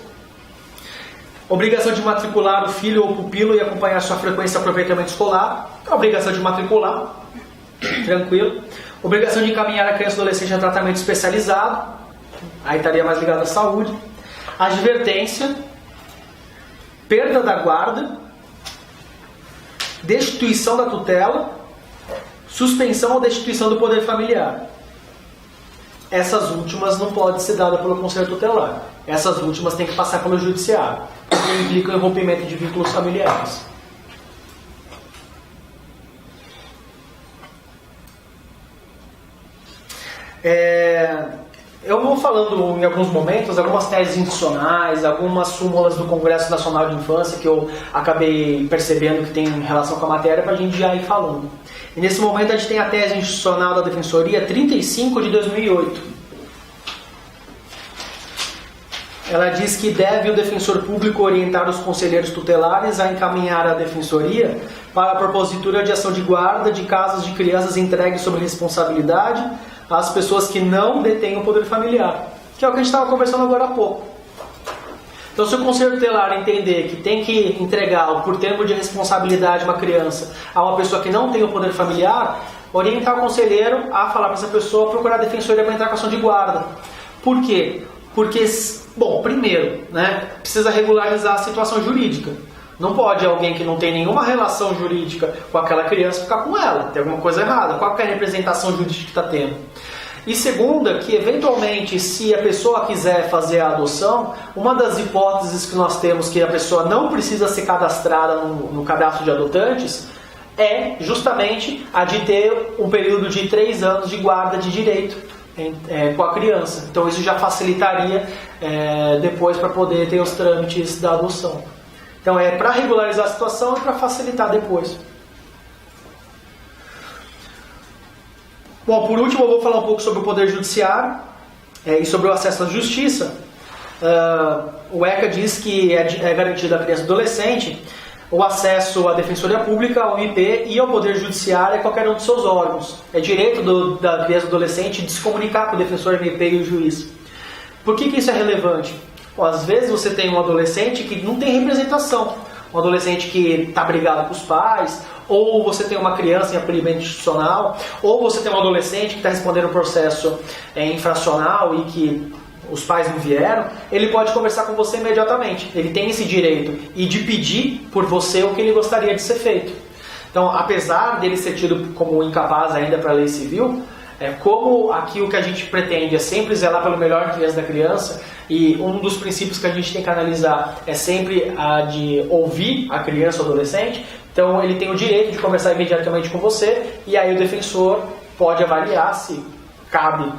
Obrigação de matricular o filho ou pupilo e acompanhar sua frequência e aproveitamento escolar. Obrigação de matricular, tranquilo. Obrigação de encaminhar a criança e adolescente a tratamento especializado. Aí estaria mais ligado à saúde. Advertência, perda da guarda, destituição da tutela, suspensão ou destituição do poder familiar. Essas últimas não podem ser dadas pelo Conselho Tutelar. Essas últimas têm que passar pelo Judiciário, porque implicam em rompimento de vínculos familiares. Eu vou falando em alguns momentos algumas teses institucionais, algumas súmulas do Congresso Nacional de Infância que eu acabei percebendo que tem relação com a matéria para a gente já ir falando. E nesse momento a gente tem a tese institucional da Defensoria 35 de 2008. Ela diz que deve o defensor público orientar os conselheiros tutelares a encaminhar a Defensoria para a propositura de ação de guarda de casos de crianças entregues sob responsabilidade às pessoas que não detêm o poder familiar, que é o que a gente estava conversando agora há pouco. Então, se o conselho tutelar entender que tem que entregar por termo de responsabilidade uma criança a uma pessoa que não tem o poder familiar, orientar o conselheiro a falar para essa pessoa procurar a defensoria para entrar com ação de guarda. Por quê? Porque, bom, primeiro, né, precisa regularizar a situação jurídica. Não pode alguém que não tem nenhuma relação jurídica com aquela criança ficar com ela. Tem alguma coisa errada. Qual que é a representação jurídica que está tendo? E segunda, que eventualmente, se a pessoa quiser fazer a adoção, uma das hipóteses que nós temos que a pessoa não precisa ser cadastrada no cadastro de adotantes é justamente a de ter um período de 3 anos de guarda de direito com a criança. Então isso já facilitaria depois para poder ter os trâmites da adoção. Então é para regularizar a situação e para facilitar depois. Bom, por último eu vou falar um pouco sobre o Poder Judiciário e sobre o acesso à justiça. O ECA diz que é garantido à criança e adolescente o acesso à Defensoria Pública, ao MP e ao Poder Judiciário e a qualquer um dos seus órgãos. É direito da criança e do adolescente de se comunicar com o defensor, MP e o juiz. Por que isso é relevante? Bom, às vezes você tem um adolescente que não tem representação. Um adolescente que está brigado com os pais, ou você tem uma criança em acolhimento institucional, ou você tem um adolescente que está respondendo um processo infracional e que os pais não vieram, ele pode conversar com você imediatamente. Ele tem esse direito e de pedir por você o que ele gostaria de ser feito. Então, apesar dele ser tido como incapaz ainda para a lei civil, como aqui o que a gente pretende é sempre zelar pelo melhor interesse da criança, e um dos princípios que a gente tem que analisar é sempre a de ouvir a criança ou adolescente, então ele tem o direito de conversar imediatamente com você, e aí o defensor pode avaliar se cabe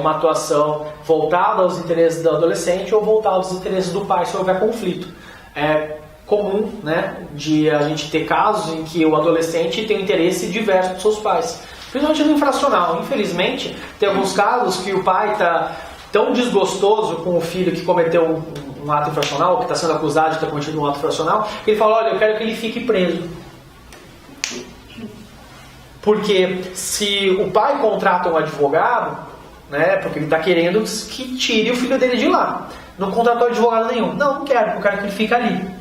uma atuação voltada aos interesses do adolescente ou voltada aos interesses do pai se houver conflito. É comum, né, de a gente ter casos em que o adolescente tem um interesse diverso dos seus pais, principalmente no infracional. Infelizmente, tem alguns casos que o pai está tão desgostoso com o filho que cometeu um ato infracional, que está sendo acusado de ter cometido um ato infracional, que ele fala: olha, eu quero que ele fique preso. Porque se o pai contrata um advogado, né, porque ele está querendo que tire o filho dele de lá, não contratou advogado nenhum. Não quero, eu quero que ele fique ali.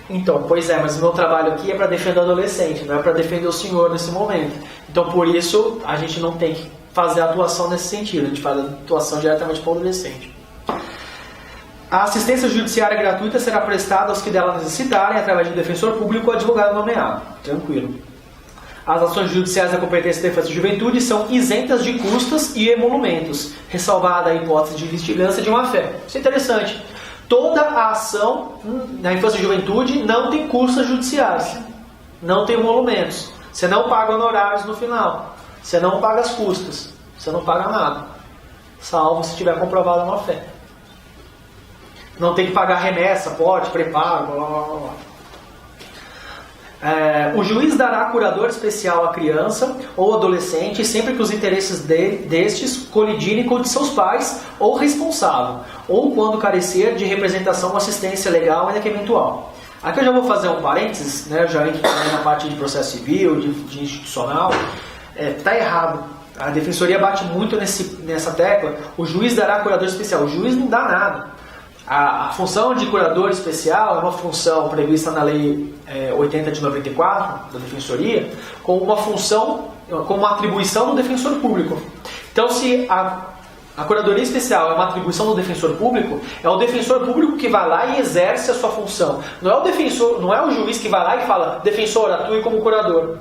Então, pois é, mas o meu trabalho aqui é para defender o adolescente, não é para defender o senhor nesse momento. Então, por isso, a gente não tem que fazer a atuação nesse sentido, a gente faz a atuação diretamente para o adolescente. A assistência judiciária gratuita será prestada aos que dela necessitarem, através de defensor público ou advogado nomeado. Tranquilo. As ações judiciais da competência da infância e juventude são isentas de custas e emolumentos, ressalvada a hipótese de investigância de má-fé. Isso é interessante. Toda a ação na infância e juventude não tem custas judiciais, não tem emolumentos. Você não paga honorários no final, você não paga as custas, você não paga nada, salvo se tiver comprovada a má-fé. Não tem que pagar remessa, porte, preparo, blá blá blá. O juiz dará curador especial à criança ou adolescente sempre que os interesses destes colidirem com os de seus pais ou responsável, ou quando carecer de representação ou assistência legal ainda que eventual. Aqui eu já vou fazer um parênteses, né? Eu já entro na parte de processo civil, de institucional. Está errado. A defensoria bate muito nessa tecla. O juiz dará curador especial. O juiz não dá nada. A função de curador especial é uma função prevista na Lei 80 de 94, da Defensoria, com uma função, com uma atribuição do defensor público. Então, se a curadoria especial é uma atribuição do defensor público, é o defensor público que vai lá e exerce a sua função. Não é o defensor, não é o juiz que vai lá e fala: defensor, atue como curador.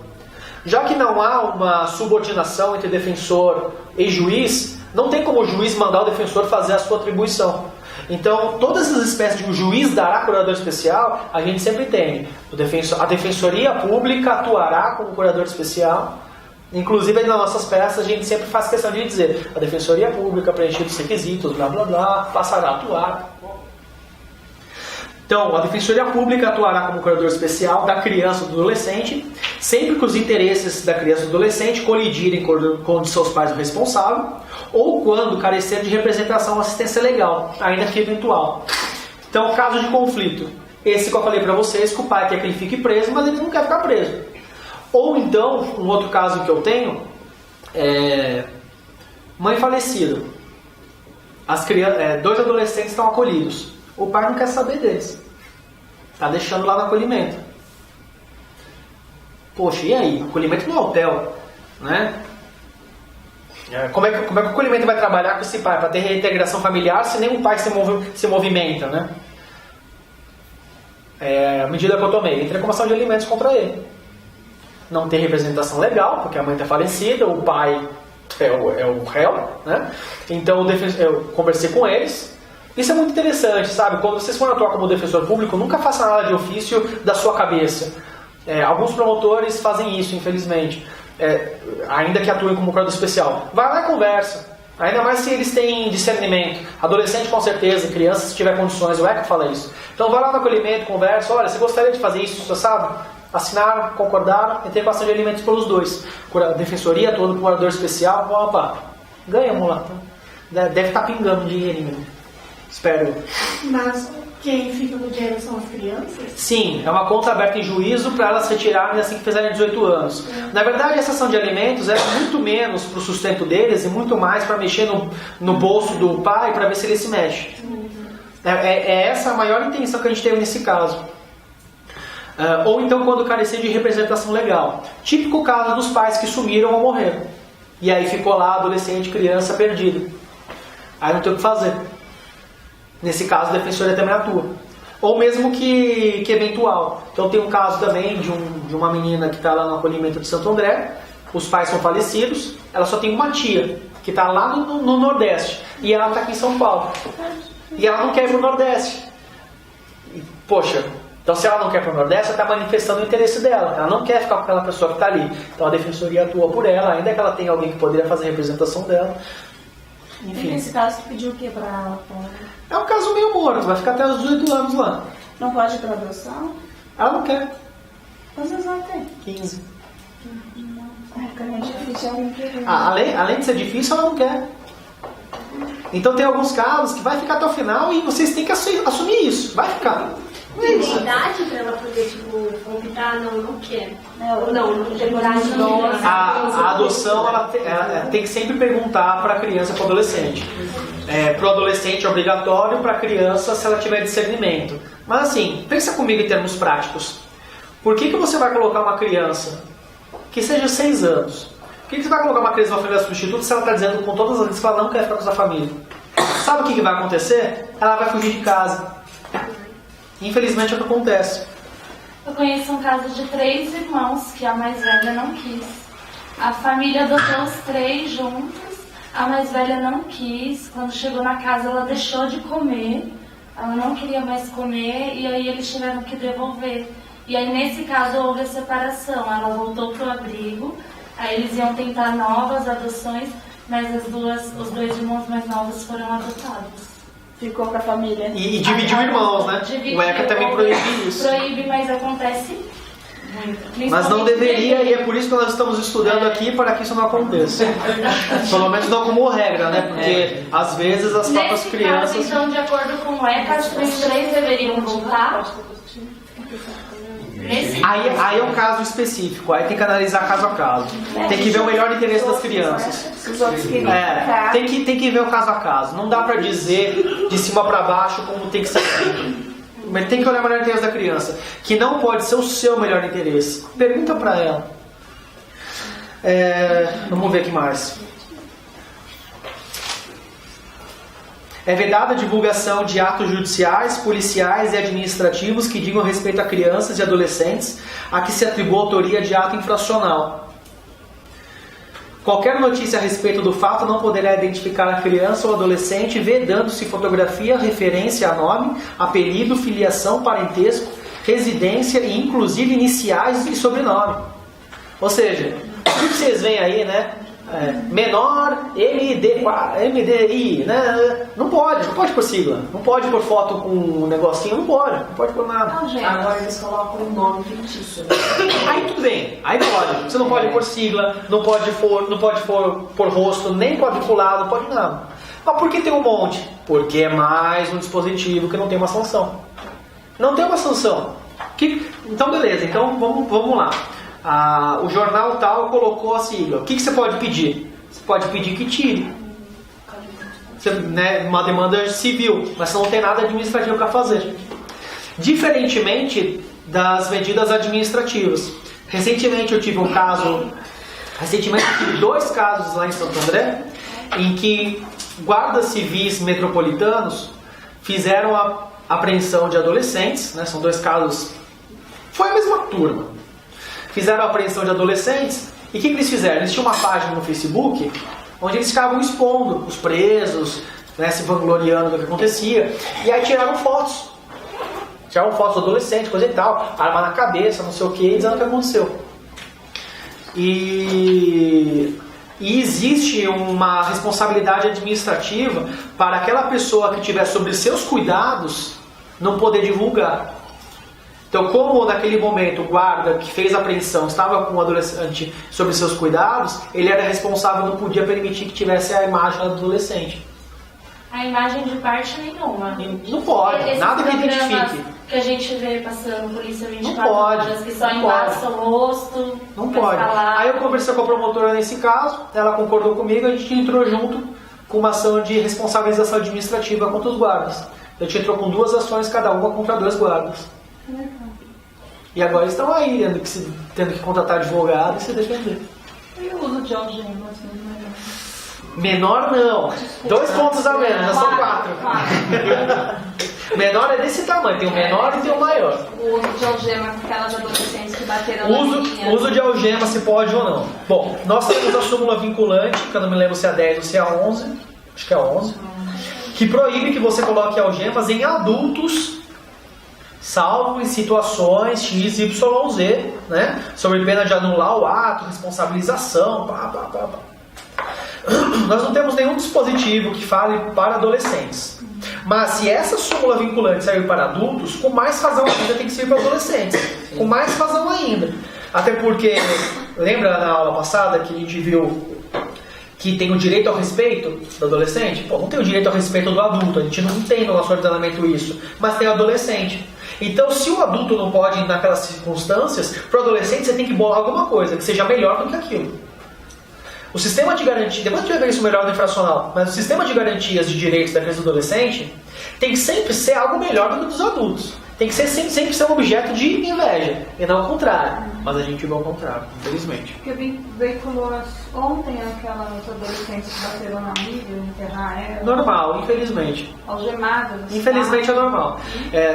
Já que não há uma subordinação entre defensor e juiz, não tem como o juiz mandar o defensor fazer a sua atribuição. Então, todas essas espécies de um juiz dará curador especial, a gente sempre tem. A defensoria pública atuará como curador especial. Inclusive, nas nossas peças, a gente sempre faz questão de dizer: a defensoria pública, preenchidos os requisitos, blá blá blá, passará a atuar. Então, a defensoria pública atuará como curador especial da criança ou do adolescente, sempre que os interesses da criança ou do adolescente colidirem com os de seus pais ou responsável, ou quando carecer de representação ou assistência legal, ainda que eventual. Então, caso de conflito, esse que eu falei para vocês, que o pai quer que ele fique preso, mas ele não quer ficar preso. Ou então, um outro caso que eu tenho, mãe falecida, dois adolescentes estão acolhidos, o pai não quer saber deles, está deixando lá no acolhimento. Poxa, e aí? Acolhimento no hotel, né? Como é que o acolhimento vai trabalhar com esse pai para ter reintegração familiar se nem o pai se movimenta, né? A medida que eu tomei, entrei com ação de alimentos contra ele. Não tem representação legal, porque a mãe está falecida, o pai é o réu, né? Então eu conversei com eles. Isso é muito interessante, sabe? Quando vocês forem atuar como defensor público, nunca faça nada de ofício da sua cabeça. Alguns promotores fazem isso, infelizmente. Ainda que atuem como procurador especial. Vai lá e conversa. Ainda mais se eles têm discernimento. Adolescente com certeza, criança se tiver condições, o ECA fala isso. Então vai lá no acolhimento, conversa, olha, você gostaria de fazer isso, você sabe? Assinaram, concordaram, e tem bastante alimentos pelos dois. Defensoria, todo procurador especial, opa, ganhamos lá. Deve estar pingando dinheirinho. Espero. Mas quem fica com o dinheiro são as crianças? Sim, é uma conta aberta em juízo para elas retirarem assim que fizerem 18 anos. Na verdade, essa ação de alimentos é muito menos para o sustento deles e muito mais para mexer no bolso do pai para ver se ele se mexe. É essa a maior intenção que a gente teve nesse caso. Ou então quando carecer de representação legal. Típico caso dos pais que sumiram ou morreram. E aí ficou lá adolescente, criança perdida. Aí não tem o que fazer. Nesse caso, a defensoria também atua. Ou mesmo que eventual. Então tem um caso também de uma menina que está lá no acolhimento de Santo André. Os pais são falecidos. Ela só tem uma tia, que está lá no Nordeste. E ela está aqui em São Paulo. E ela não quer ir para o Nordeste. Poxa, então se ela não quer ir para o Nordeste, ela está manifestando o interesse dela. Ela não quer ficar com aquela pessoa que está ali. Então a defensoria atua por ela, ainda que ela tenha alguém que poderia fazer a representação dela. Enfim. E nesse caso, tu pediu o que para ela? É um caso meio morto, vai ficar até os 18 anos lá. Não pode ir para adoção? Ela não quer. Quantos anos ela tem? 15. Fica muito difícil alguém querer. Além de ser difícil, ela não quer. Então tem alguns casos que vai ficar até o final e vocês têm que assumir isso. Vai ficar. Tem idade para ela poder, tipo, optar, não quer. Ou não tem coragem. A adoção, ela tem que sempre perguntar para a criança e para o adolescente. Para o adolescente é obrigatório, para a criança se ela tiver discernimento. Mas assim, pensa comigo em termos práticos. Por que você vai colocar uma criança que seja 6 anos? Por que você vai colocar uma criança numa família substituta se ela está dizendo com todas as letras que ela não quer ficar com essa família? Sabe o que vai acontecer? Ela vai fugir de casa. Infelizmente é o que acontece. Eu conheço um caso de 3 irmãos que a mais velha não quis. A família adotou os 3 juntos, a mais velha não quis. Quando chegou na casa ela deixou de comer, ela não queria mais comer e aí eles tiveram que devolver. E aí nesse caso houve a separação, ela voltou pro abrigo, aí eles iam tentar novas adoções, mas os 2 irmãos mais novos foram adotados. Ficou com a família. E dividiu irmãos, né? O ECA também proíbe isso. Proíbe, mas acontece muito. Mas não deveria, e é por isso que nós estamos estudando aqui para que isso não aconteça. Pelo menos não como regra, né? Porque às vezes as próprias Nesse crianças... caso, então, de acordo com o ECA, os 3 deveriam voltar. Aí é um caso específico, aí tem que analisar caso a caso. Tem que ver o melhor interesse das crianças. Os outros queriam ficar. Tem que ver o caso a caso. Não dá pra dizer de cima pra baixo como tem que ser feito. Mas tem que olhar o melhor interesse da criança, que não pode ser o seu melhor interesse. Pergunta pra ela. Vamos ver aqui mais. É vedada a divulgação de atos judiciais, policiais e administrativos que digam respeito a crianças e adolescentes a que se atribua a autoria de ato infracional. Qualquer notícia a respeito do fato não poderá identificar a criança ou adolescente, vedando-se fotografia, referência a nome, apelido, filiação, parentesco, residência e inclusive iniciais e sobrenome. Ou seja, o que vocês veem aí, né? Menor MDI, né? Não pode por sigla. Não pode por foto com um negocinho, não pode por nada. Agora eles colocam um nome fictício. Aí tudo bem, aí pode. Você não pode por sigla, não pode por rosto, nem pode por lado, não pode nada. Mas por que tem um monte? Porque é mais um dispositivo que não tem uma sanção. Não tem uma sanção. Então beleza, então vamos lá. O jornal tal colocou a sigla. O que você pode pedir? Você pode pedir que tire. Uma demanda civil, mas você não tem nada administrativo para fazer. Diferentemente das medidas administrativas. Recentemente eu tive 2 casos lá em Santo André, em que guardas civis metropolitanos fizeram a apreensão de adolescentes, né? São 2 casos, foi a mesma turma. Fizeram a apreensão de adolescentes E o que eles fizeram? Eles tinham uma página no Facebook onde eles ficavam expondo os presos, né, se vangloriando do que acontecia. E aí tiraram fotos. Tiraram fotos do adolescente, coisa e tal, arma na cabeça, não sei o que, dizendo o que aconteceu. E existe uma responsabilidade administrativa para aquela pessoa que tiver sob seus cuidados não poder divulgar. Então, como naquele momento o guarda que fez a apreensão estava com o adolescente sob seus cuidados, ele era responsável, não podia permitir que tivesse a imagem do adolescente. A imagem de parte nenhuma. Não pode, nada que identifique. Que a gente vê passando Polícia 24 não pode, horas, que só embaçam o rosto. Não pode. Aí eu conversei com a promotora nesse caso, ela concordou comigo, a gente entrou junto com uma ação de responsabilização administrativa contra os guardas. A gente entrou com 2 ações, cada uma contra 2 guardas. E agora eles estão aí, tendo que contratar advogado e se defender. E o uso de algemas? Menor não. 2 pontos a menos, já são 4. Menor é desse tamanho, tem o menor e tem o maior. O uso de algema com aquelas adolescentes que bateram na linha. Uso de algema, se pode ou não. Bom, nós temos a súmula vinculante, que eu não me lembro se é a 10 ou se é a 11, acho que é a 11, que proíbe que você coloque algemas em adultos, salvo em situações X, Y, Z, né? Sob pena de anular o ato, responsabilização, pá. Nós não temos nenhum dispositivo que fale para adolescentes. Mas se essa súmula vinculante servir para adultos, com mais razão ainda tem que servir para adolescentes. Com mais razão ainda. Até porque, lembra na aula passada que a gente viu que tem o direito ao respeito do adolescente? Pô, não tem o direito ao respeito do adulto, a gente não tem no nosso ordenamento isso, mas tem o adolescente. Então, se o adulto não pode ir naquelas circunstâncias, para o adolescente você tem que bolar alguma coisa que seja melhor do que aquilo. O sistema de garantia, depois a gente vai ver isso melhor no infracional, mas o sistema de garantias de direitos da criança e do adolescente tem que sempre ser algo melhor do que dos adultos. Tem que ser sempre ser um objeto de inveja, e não o contrário. Mas a gente viu ao contrário, infelizmente. Porque veiculou ontem aquelas adolescentes que bateram na amiga, enterrar ela. Normal, infelizmente. Algemadas. Infelizmente é normal.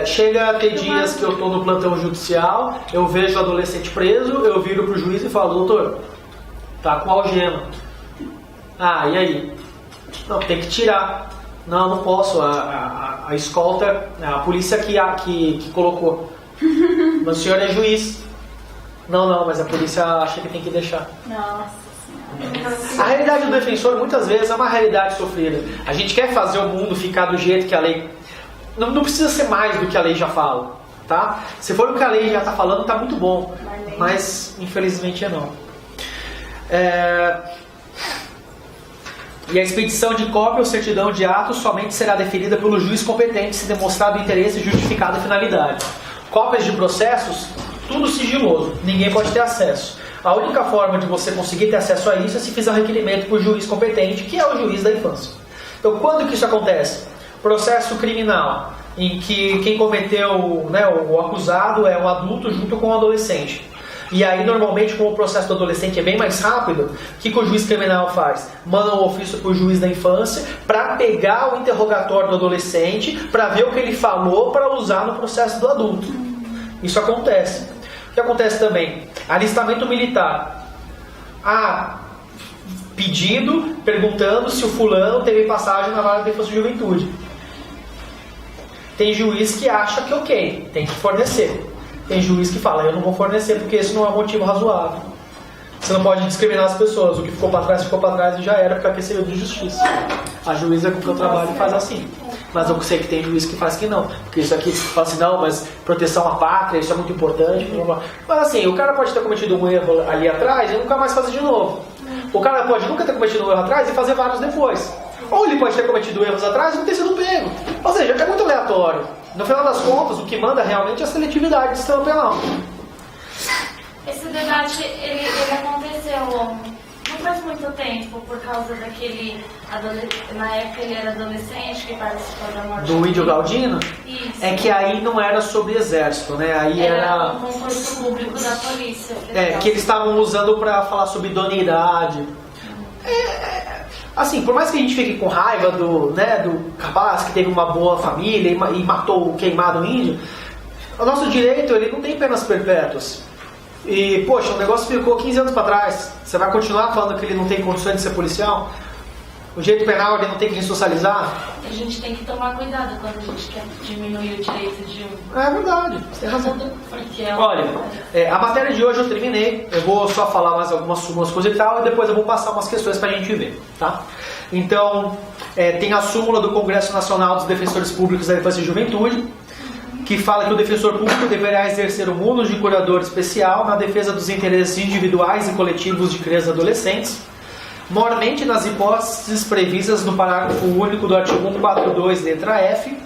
Chega a ter dias que eu estou no plantão judicial, eu vejo o adolescente preso, eu viro pro juiz e falo, doutor, tá com algema. Ah, e aí? Não, tem que tirar. Não posso. A escolta, a polícia que colocou. Mas o senhor é juiz. Não, mas a polícia acha que tem que deixar. Nossa Senhora. A realidade do defensor muitas vezes é uma realidade sofrida. A gente quer fazer o mundo ficar do jeito que a lei... Não precisa ser mais do que a lei já fala, tá? Se for o que a lei já está falando, tá muito bom. Mas, infelizmente, não. E a expedição de cópia ou certidão de ato somente será deferida pelo juiz competente se demonstrado interesse justificado e finalidade. Cópias de processos, tudo sigiloso, ninguém pode ter acesso. A única forma de você conseguir ter acesso a isso é se fizer um requerimento por juiz competente, que é o juiz da infância. Então, quando que isso acontece? Processo criminal, em que quem cometeu, né, o acusado é um adulto junto com um adolescente. E aí, normalmente, como o processo do adolescente é bem mais rápido, o que o juiz criminal faz? Manda um ofício para o juiz da infância para pegar o interrogatório do adolescente, para ver o que ele falou, para usar no processo do adulto. Isso acontece. O que acontece também? Alistamento militar. Pedido perguntando se o fulano teve passagem na vara de defesa de juventude. Tem juiz que acha que ok, tem que fornecer. Tem juiz que fala, eu não vou fornecer porque esse não é um motivo razoável. Você não pode discriminar as pessoas. O que ficou para trás e já era, porque aqui seria de justiça. A juíza com que eu trabalho faz assim. Mas eu sei que tem juiz que faz que não. Porque isso aqui fala assim, não, mas proteção à pátria, isso é muito importante. Mas assim, o cara pode ter cometido um erro ali atrás e nunca mais fazer de novo. O cara pode nunca ter cometido um erro atrás e fazer vários depois. Ou ele pode ter cometido erros atrás e não ter sido pego. Ou seja, é muito aleatório. No final das contas, o que manda realmente é a seletividade do sistema penal. Esse debate, ele aconteceu não faz muito tempo, por causa daquele na época ele era adolescente que participou da morte do Ídio Galdino? Isso. É que aí não era sobre exército, né? Aí era um concurso público da polícia. Que eles estavam usando para falar sobre idoneidade. Assim, por mais que a gente fique com raiva do rapaz que teve uma boa família e matou o queimado índio, o nosso direito ele não tem penas perpétuas. e, poxa, o negócio ficou 15 anos para trás, você vai continuar falando que ele não tem condições de ser policial? O direito penal ele não tem que ressocializar? A gente tem que tomar cuidado quando a gente quer diminuir o direito de um. É verdade, você tem razão. Porque Olha, a matéria de hoje eu terminei, eu vou só falar mais algumas coisas e tal, e depois eu vou passar umas questões pra gente ver, tá? Então, tem a súmula do Congresso Nacional dos Defensores Públicos da Infância e Juventude, que fala que o defensor público deverá exercer o munus de curador especial na defesa dos interesses individuais e coletivos de crianças e adolescentes, mormente nas hipóteses previstas no parágrafo único do artigo 142, letra F,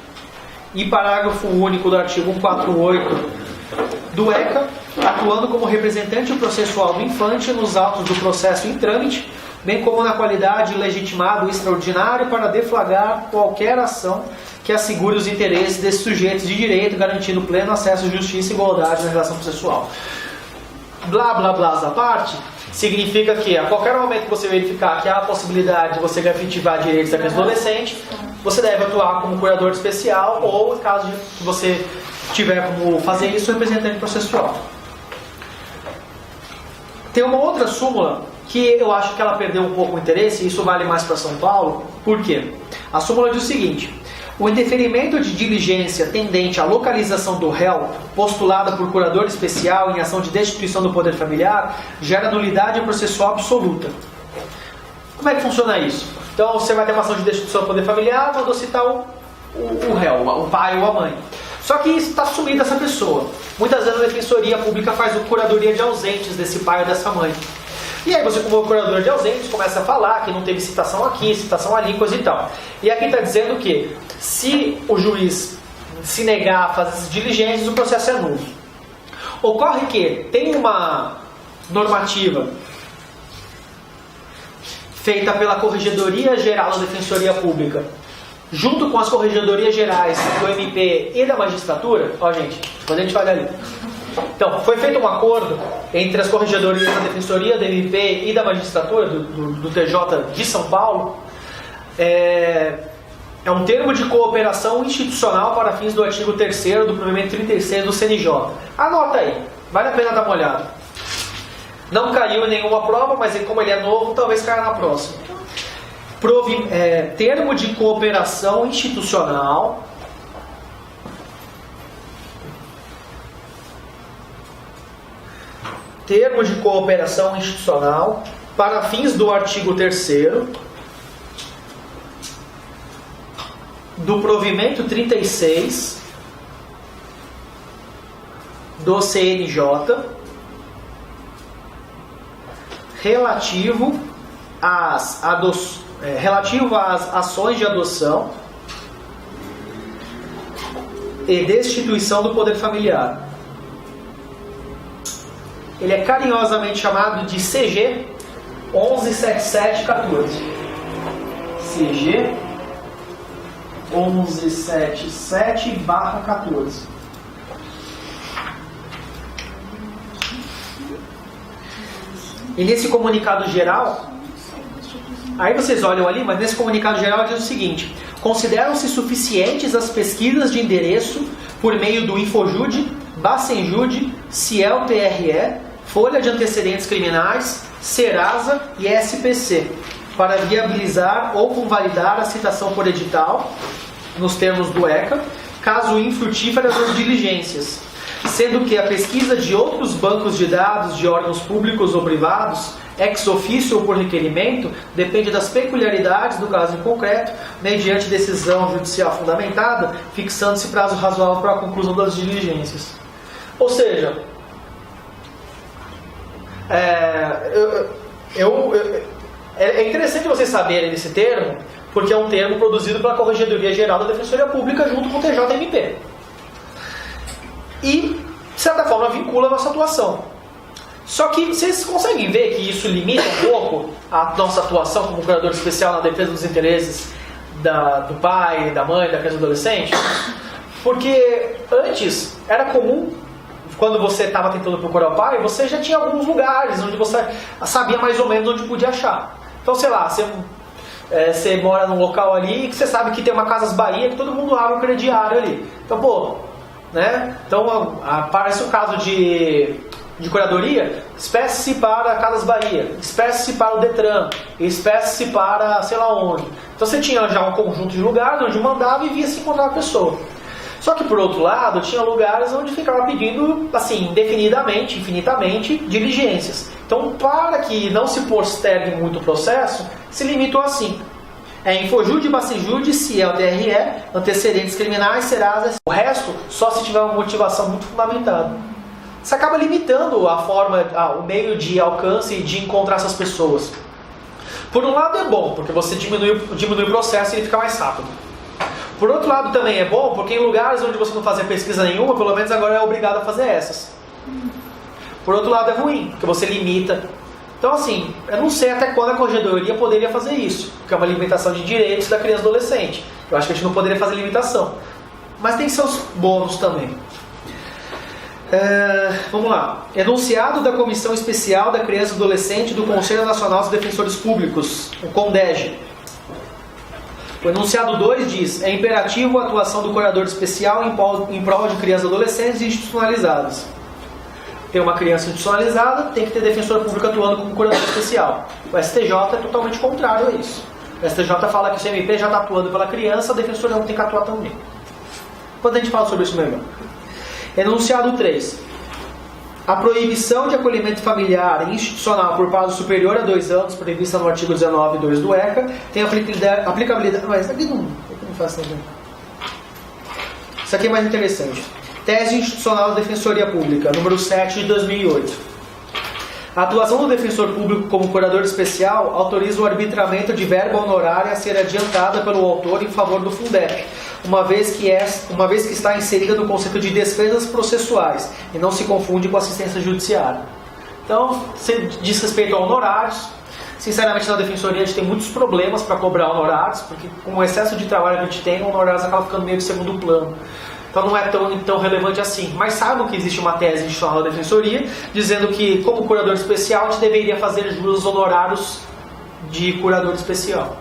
e parágrafo único do artigo 148 do ECA, atuando como representante processual do infante nos autos do processo em trâmite, bem como na qualidade de legitimado extraordinário para deflagrar qualquer ação que assegure os interesses desses sujeitos de direito, garantindo pleno acesso à justiça e igualdade na relação processual. Blá, blá, blá, à parte, significa que a qualquer momento que você verificar que há a possibilidade de você efetivar direitos da criança e adolescente, você deve atuar como curador especial ou, caso que você tiver como fazer isso, representante processual. Tem uma outra súmula que eu acho que ela perdeu um pouco o interesse, e isso vale mais para São Paulo. Por quê? A súmula diz o seguinte: o indeferimento de diligência tendente à localização do réu, postulada por curador especial em ação de destituição do poder familiar, gera nulidade processual absoluta. Como é que funciona isso? Então você vai ter uma ação de destituição do poder familiar, mandou citar o réu, o pai ou a mãe. Só que está sumida essa pessoa. Muitas vezes a Defensoria Pública faz curadoria de ausentes desse pai ou dessa mãe. E aí você, como curador de ausentes, começa a falar que não teve citação aqui, citação ali, coisa e tal. E aqui está dizendo que se o juiz se negar a fazer essas diligências, o processo é nulo. Ocorre que tem uma normativa feita pela Corregedoria Geral da Defensoria Pública, junto com as Corregedorias Gerais do MP e da Magistratura. Ó, gente, depois a gente vai ali. Então, foi feito um acordo entre as Corregedorias da Defensoria, do MP e da Magistratura, do TJ de São Paulo. É um termo de cooperação institucional para fins do artigo 3º do provimento 36 do CNJ. Anota aí, vale a pena dar uma olhada. Não caiu em nenhuma prova, mas como ele é novo, talvez caia na próxima. Termo de cooperação institucional para fins do artigo 3º do provimento 36 do CNJ, relativo às ações de adoção e destituição do poder familiar. Ele é carinhosamente chamado de CG 117714. CG 1177/14. E nesse comunicado geral, aí vocês olham ali, mas nesse comunicado geral diz o seguinte: consideram-se suficientes as pesquisas de endereço por meio do Infojude, Bacenjude, Ciel-TRE, Folha de Antecedentes Criminais, Serasa e SPC, para viabilizar ou convalidar a citação por edital, nos termos do ECA, caso infrutíferas as diligências, sendo que a pesquisa de outros bancos de dados de órgãos públicos ou privados, ex officio ou por requerimento, depende das peculiaridades do caso em concreto, mediante decisão judicial fundamentada, fixando-se prazo razoável para a conclusão das diligências. Ou seja, é interessante vocês saberem desse termo, porque é um termo produzido pela Corregedoria Geral da Defensoria Pública junto com o TJMP. E, de certa forma, vincula a nossa atuação. Só que vocês conseguem ver que isso limita um pouco a nossa atuação como curador especial na defesa dos interesses do pai, da mãe, da criança e do adolescente? Porque antes era comum, quando você estava tentando procurar o pai, você já tinha alguns lugares onde você sabia mais ou menos onde podia achar. Então, sei lá, você mora num local ali que você sabe que tem uma Casas Bahia que todo mundo abre um crediário ali. Então, né? Então, aparece o caso de de curadoria, espécie-se para Casas Bahia, espécie-se para o Detran, espécie-se para sei lá onde. Então você tinha já um conjunto de lugares onde mandava e via se encontrar a pessoa. Só que por outro lado, tinha lugares onde ficava pedindo, assim, indefinidamente, infinitamente, diligências. Então, para que não se postergue muito o processo, se limitou assim. Infojude, Bacijude, Ciel, TRE, antecedentes criminais, Serasa. O resto, só se tiver uma motivação muito fundamentada. Você acaba limitando a forma, o meio de alcance e de encontrar essas pessoas. Por um lado é bom, porque você diminui o processo e ele fica mais rápido. Por outro lado também é bom, porque em lugares onde você não fazia pesquisa nenhuma, pelo menos agora é obrigado a fazer essas. Por outro lado é ruim, porque você limita. Então assim, eu não sei até quando a corregedoria poderia fazer isso, porque é uma limitação de direitos da criança e adolescente. Eu acho que a gente não poderia fazer limitação. Mas tem seus bônus também. Vamos lá. Enunciado da Comissão Especial da Criança e Adolescente do Conselho Nacional dos Defensores Públicos, o CONDEG. O enunciado 2 diz: é imperativo a atuação do curador especial em prol de crianças e adolescentes institucionalizadas. Tem uma criança institucionalizada, tem que ter defensor público atuando como curador especial. O STJ é totalmente contrário a isso. O STJ fala que se o MP já está atuando pela criança, o defensor não tem que atuar também. Depois a gente fala sobre isso melhor. Enunciado 3. A proibição de acolhimento familiar e institucional por prazo superior a 2 anos, prevista no artigo 19.2 do ECA, tem aplicabilidade... Mas aqui não faz sentido. Isso aqui é mais interessante. Tese Institucional da Defensoria Pública, número 7 de 2008. A atuação do defensor público como curador especial autoriza o arbitramento de verba honorária a ser adiantada pelo autor em favor do Fundep, uma vez que está inserida no conceito de despesas processuais e não se confunde com assistência judiciária. Então, se diz respeito a honorários, sinceramente na defensoria a gente tem muitos problemas para cobrar honorários, porque com o excesso de trabalho que a gente tem, o honorários acaba ficando meio de segundo plano. Então não é tão relevante assim. Mas saibam que existe uma tese institucional da defensoria dizendo que, como curador especial, a gente deveria fazer jus aos honorários de curador especial.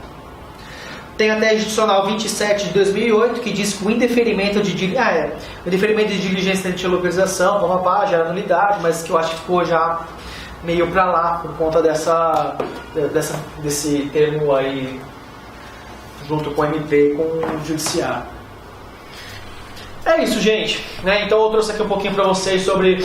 Tem a tese institucional 27 de 2008, que diz que o indeferimento de diligência de localização, papapá, gera nulidade, mas que eu acho que ficou já meio pra lá, por conta desse termo aí, junto com o MP e com o Judiciário. É isso, gente. Então eu trouxe aqui um pouquinho para vocês sobre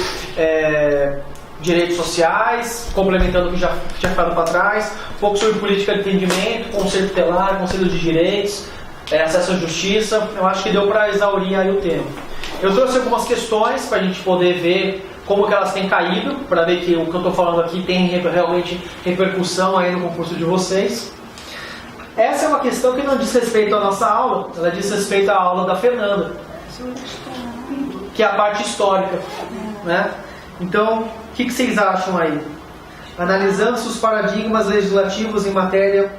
direitos sociais, complementando o que já tinha ficado para trás, um pouco sobre política de atendimento, conselho tutelar, conselho de direitos, acesso à justiça. Eu acho que deu para exaurir aí o tema. Eu trouxe algumas questões para a gente poder ver como que elas têm caído, para ver que o que eu estou falando aqui tem realmente repercussão aí no concurso de vocês. Essa é uma questão que não diz respeito à nossa aula, ela diz respeito à aula da Fernanda, que é a parte histórica, né? Então, o que vocês acham aí? Analisando-se os paradigmas legislativos em matéria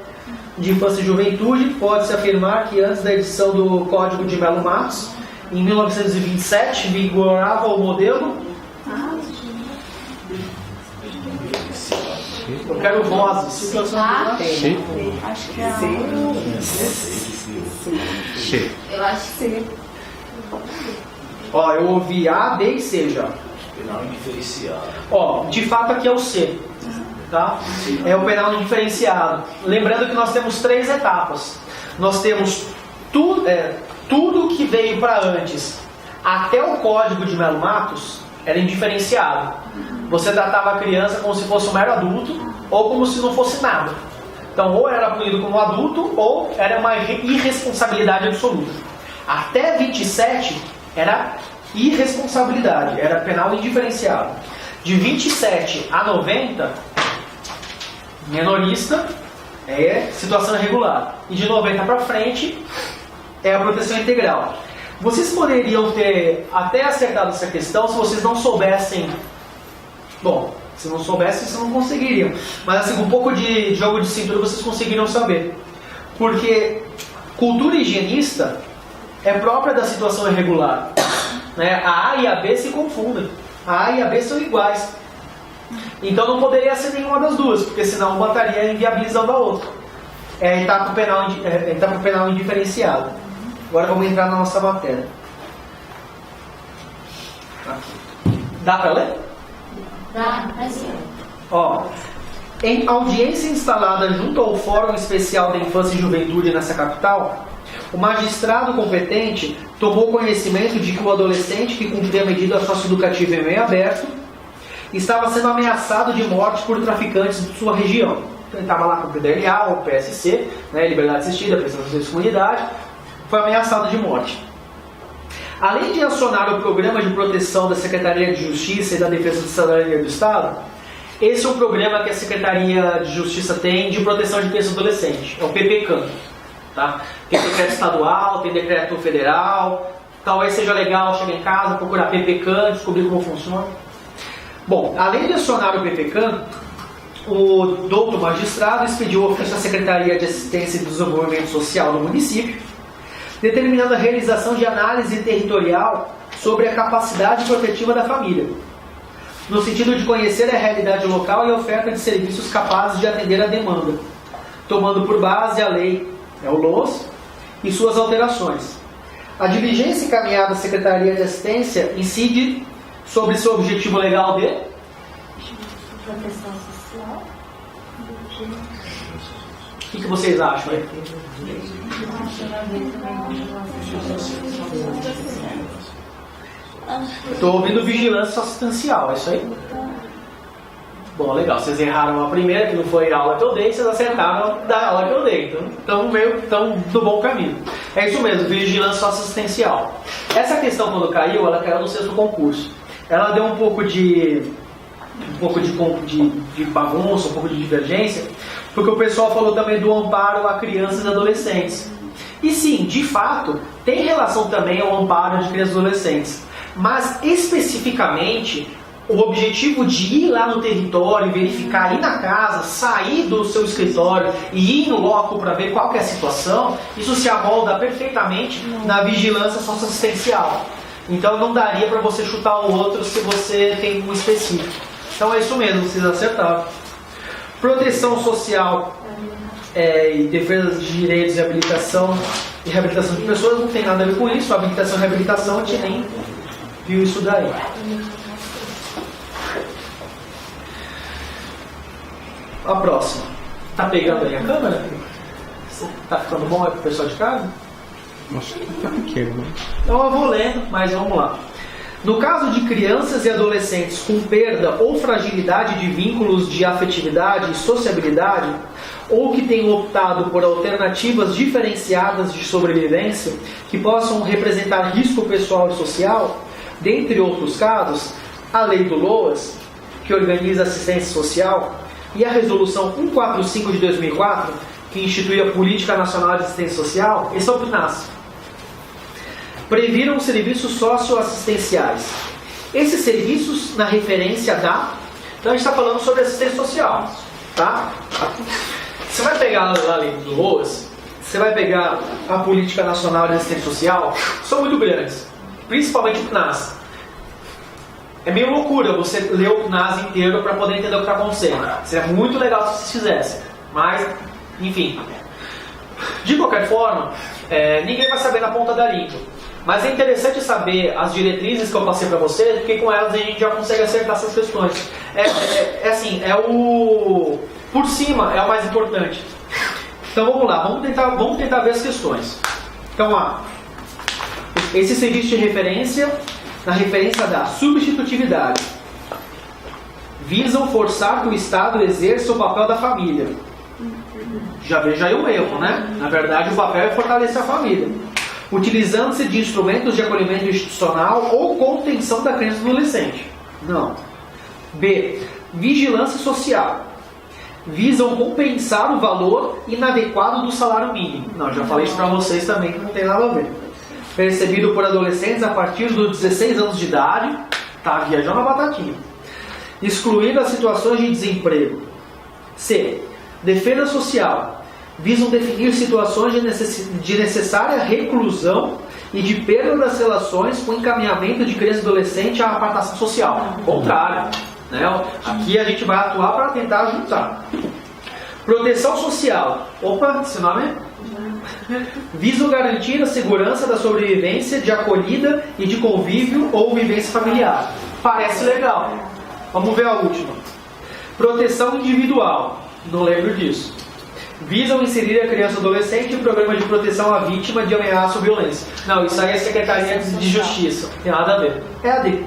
de infância e juventude, pode-se afirmar que antes da edição do Código de Melo Matos, em 1927, vigorava o modelo... Eu quero vozes. Acho que é C. Eu acho que C. Ó, eu ouvi A, B e C já. Penal indiferenciado. Ó, de fato aqui é o C, tá? É o penal indiferenciado. Lembrando que nós temos 3 etapas. Nós temos tudo que veio para antes, até o Código de Melo Matos, era indiferenciado. Você tratava a criança como se fosse um mero adulto, ou como se não fosse nada. Então, ou era punido como adulto, ou era uma irresponsabilidade absoluta. Até 27 era irresponsabilidade, era penal indiferenciado. De 27 a 90, menorista, é situação irregular. E de 90 para frente, é a proteção integral. Vocês poderiam ter até acertado essa questão se vocês não soubessem... Bom, se não soubessem, vocês não conseguiriam. Mas assim, com um pouco de jogo de cintura, vocês conseguiriam saber. Porque cultura higienista é própria da situação irregular. Né? A A e a B se confundem. A A e a B são iguais. Então não poderia ser nenhuma das duas, porque senão uma estaria inviabilizando a outra. É a etapa penal indiferenciada. Agora vamos entrar na nossa matéria. Aqui. Dá para ler? Dá, sim. Ó, em audiência instalada junto ao Fórum Especial da Infância e Juventude nessa capital, o magistrado competente tomou conhecimento de que o adolescente que cumpria a medida socioeducativa em meio aberto estava sendo ameaçado de morte por traficantes de sua região. Então, ele estava lá com o PDLA, o PSC, né, Liberdade Assistida, Prestação de Serviço de Comunidade, foi ameaçado de morte. Além de acionar o Programa de Proteção da Secretaria de Justiça e da Defesa da Cidadania do Estado, esse é um programa que a Secretaria de Justiça tem de proteção de criança e adolescente, é o PPCAM. Tá? Tem decreto estadual, tem decreto federal, talvez seja legal chegar em casa, procurar PPCAM, descobrir como funciona. Bom, além de acionar o PPCAM, o doutor magistrado expediu o ofício à Secretaria de Assistência e Desenvolvimento Social do município, determinando a realização de análise territorial sobre a capacidade protetiva da família, no sentido de conhecer a realidade local e a oferta de serviços capazes de atender a demanda, tomando por base a lei, o LOAS, e suas alterações. A diligência encaminhada à Secretaria de Assistência incide sobre seu objetivo legal de Proteção social. O que vocês acham aí? Estou ouvindo vigilância assistencial, é isso aí? Bom, legal, vocês erraram a primeira, que não foi a aula que eu dei, vocês acertaram da aula que eu dei, então estão no bom caminho. É isso mesmo, vigilância assistencial. Essa questão, quando caiu, ela caiu no sexto concurso. Ela deu um pouco de bagunça, um pouco de divergência, porque o pessoal falou também do amparo a crianças e adolescentes. E sim, de fato, tem relação também ao amparo de crianças e adolescentes. Mas, especificamente, o objetivo de ir lá no território, verificar, ir na casa, sair do seu escritório e ir no loco para ver qual que é a situação, isso se amolda perfeitamente na vigilância socioassistencial. Então não daria para você chutar o outro se você tem um específico. Então é isso mesmo, vocês acertaram. Proteção social e defesa de direitos e reabilitação de pessoas não tem nada a ver com isso. A habilitação e reabilitação a gente nem viu isso daí. A próxima. Tá pegando aí a câmera? Tá ficando bom aí pro pessoal de casa? Nossa, tá pequeno, né? Então eu vou lendo, mas vamos lá. No caso de crianças e adolescentes com perda ou fragilidade de vínculos de afetividade e sociabilidade, ou que tenham optado por alternativas diferenciadas de sobrevivência que possam representar risco pessoal e social, dentre outros casos, a Lei do LOAS, que organiza a assistência social, e a Resolução 145 de 2004, que institui a Política Nacional de Assistência Social, esse é o PNAS, previram serviços socioassistenciais. Esses serviços, na referência da... Então a gente está falando sobre assistência social, tá? Você vai pegar a Lei do LOAS, você vai pegar a Política Nacional de Assistência Social, são muito grandes, principalmente o PNAS. É meio loucura você ler o PNAS inteiro para poder entender o que está acontecendo. Seria muito legal se vocês fizessem, mas, enfim. De qualquer forma, ninguém vai saber na ponta da língua. Mas é interessante saber as diretrizes que eu passei para vocês, porque com elas a gente já consegue acertar essas questões. Por cima é o mais importante. Então vamos lá, vamos tentar ver as questões. Então, esse serviço de referência, na referência da substitutividade, visam forçar que o Estado exerça o papel da família. Já veja aí um erro, né? Na verdade, o papel é fortalecer a família, utilizando-se de instrumentos de acolhimento institucional ou contenção da criança e do adolescente. Não. B. Vigilância social. Visam compensar o valor inadequado do salário mínimo. Não, já falei isso para vocês também, que não tem nada a ver. Percebido por adolescentes a partir dos 16 anos de idade, tá viajando a batatinha. Excluindo as situações de desemprego. C. Defesa social. Visam definir situações de necessária reclusão e de perda das relações com encaminhamento de criança e adolescente à apartação social. Contrário, né? Aqui a gente vai atuar para tentar juntar. Proteção social. Opa, esse nome é? Visam garantir a segurança da sobrevivência, de acolhida e de convívio ou vivência familiar. Parece legal. Vamos ver a última. Proteção individual. Não lembro disso. Visam inserir a criança e adolescente em programa de proteção à vítima de ameaça ou violência. Não, isso aí é Secretaria de Justiça. Não tem nada a ver. É a D.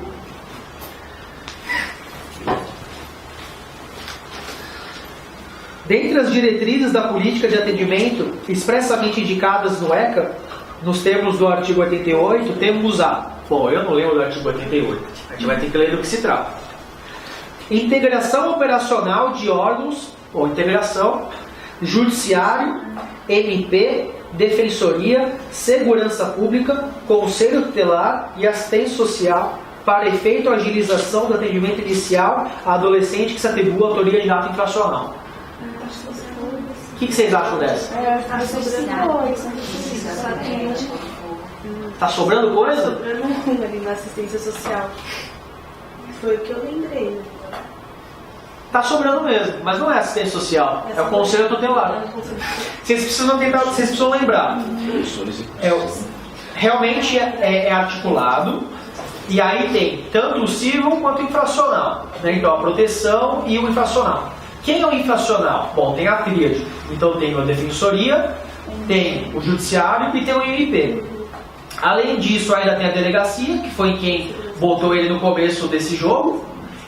Dentre as diretrizes da política de atendimento expressamente indicadas no ECA, nos termos do artigo 88, temos a... Bom, eu não lembro do artigo 88. A gente vai ter que ler do que se trata. Integração operacional de órgãos, ou integração, Judiciário, MP, Defensoria, Segurança Pública, Conselho Tutelar e Assistência Social para efeito a agilização do atendimento inicial a adolescente que se atribua a autoria de ato infracional. O que vocês acham dessa? Tá sobrando coisa? Sobrando ali na assistência social. Foi o que eu lembrei. Tá sobrando mesmo, mas não é assistência social, é o Conselho Tutelar. Vocês precisam lembrar. Realmente é articulado, e aí tem tanto o civil quanto o infracional. Né? Então a proteção e o infracional. Quem é o infracional? Bom, tem a tríade. Então tem a Defensoria, tem o Judiciário e tem o MP. Além disso, ainda tem a delegacia, que foi quem botou ele no começo desse jogo,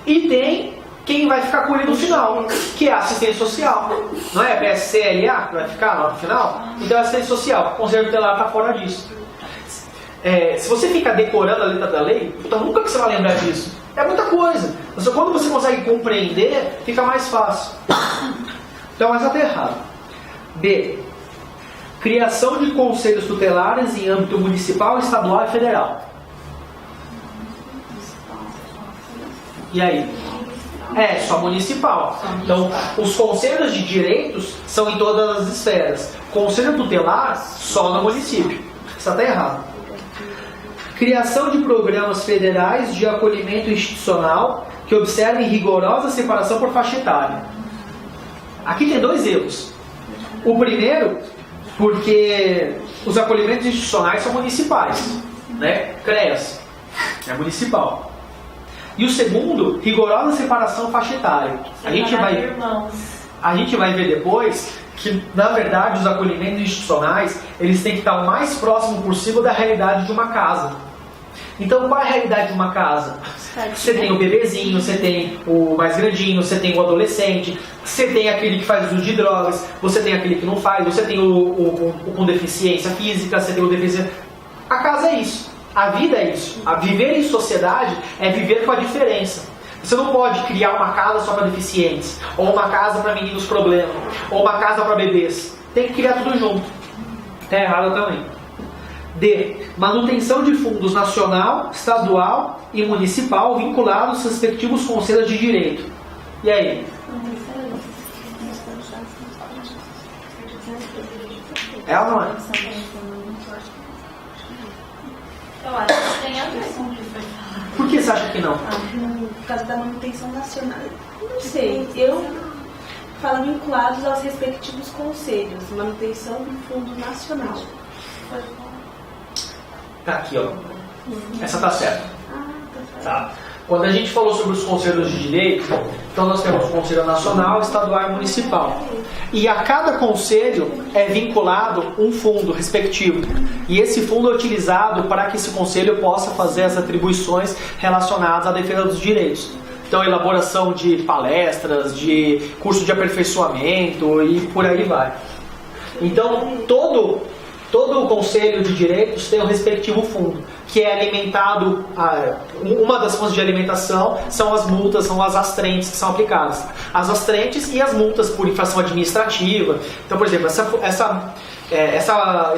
e tem quem vai ficar com ele no final, que é a assistência social. Não é a PSCLA que vai ficar lá no final? Então é a assistência social. O Conselho Tutelar está fora disso. Se você ficar decorando a letra da lei, puta, nunca que você vai lembrar disso. É muita coisa. Mas quando você consegue compreender, fica mais fácil. Então, mas está errado. B. Criação de conselhos tutelares em âmbito municipal, estadual e federal. E aí? Só municipal. Então, os conselhos de direitos são em todas as esferas. Conselho tutelar, só no município. Isso está errado. Criação de programas federais de acolhimento institucional que observem rigorosa separação por faixa etária. Aqui tem dois erros. O primeiro, porque os acolhimentos institucionais são municipais, né? CREAS é municipal. E o segundo, rigorosa separação faixa etária. A gente vai ver depois que, na verdade, os acolhimentos institucionais, eles têm que estar o mais próximo possível da realidade de uma casa. Então, qual é a realidade de uma casa? Você tem o bebezinho, você tem o mais grandinho, você tem o adolescente, você tem aquele que faz uso de drogas, você tem aquele que não faz, você tem o com deficiência física, você tem o deficiência... A casa é isso. A vida é isso. A viver em sociedade é viver com a diferença. Você não pode criar uma casa só para deficientes, ou uma casa para meninos problemas, ou uma casa para bebês. Tem que criar tudo junto. Está errado também. D. Manutenção de fundos nacional, estadual e municipal vinculados aos respectivos conselhos de direito. E aí? É ou não é? Eu acho que tem a ver com o que foi falado. Por que você acha que não? Por causa da manutenção nacional. Não sei. Eu falo vinculados aos respectivos conselhos. Manutenção do Fundo Nacional. Tá aqui, ó. Essa tá certa. Tá. Quando a gente falou sobre os conselhos de direito, então nós temos o Conselho Nacional, Estadual e Municipal. E a cada conselho é vinculado um fundo respectivo. E esse fundo é utilizado para que esse conselho possa fazer as atribuições relacionadas à defesa dos direitos. Então, elaboração de palestras, de curso de aperfeiçoamento e por aí vai. Então, todo o Conselho de Direitos tem um respectivo fundo, que é alimentado, uma das fontes de alimentação são as multas, são as astrentes que são aplicadas. As astrentes e as multas por infração administrativa. Então, por exemplo, esse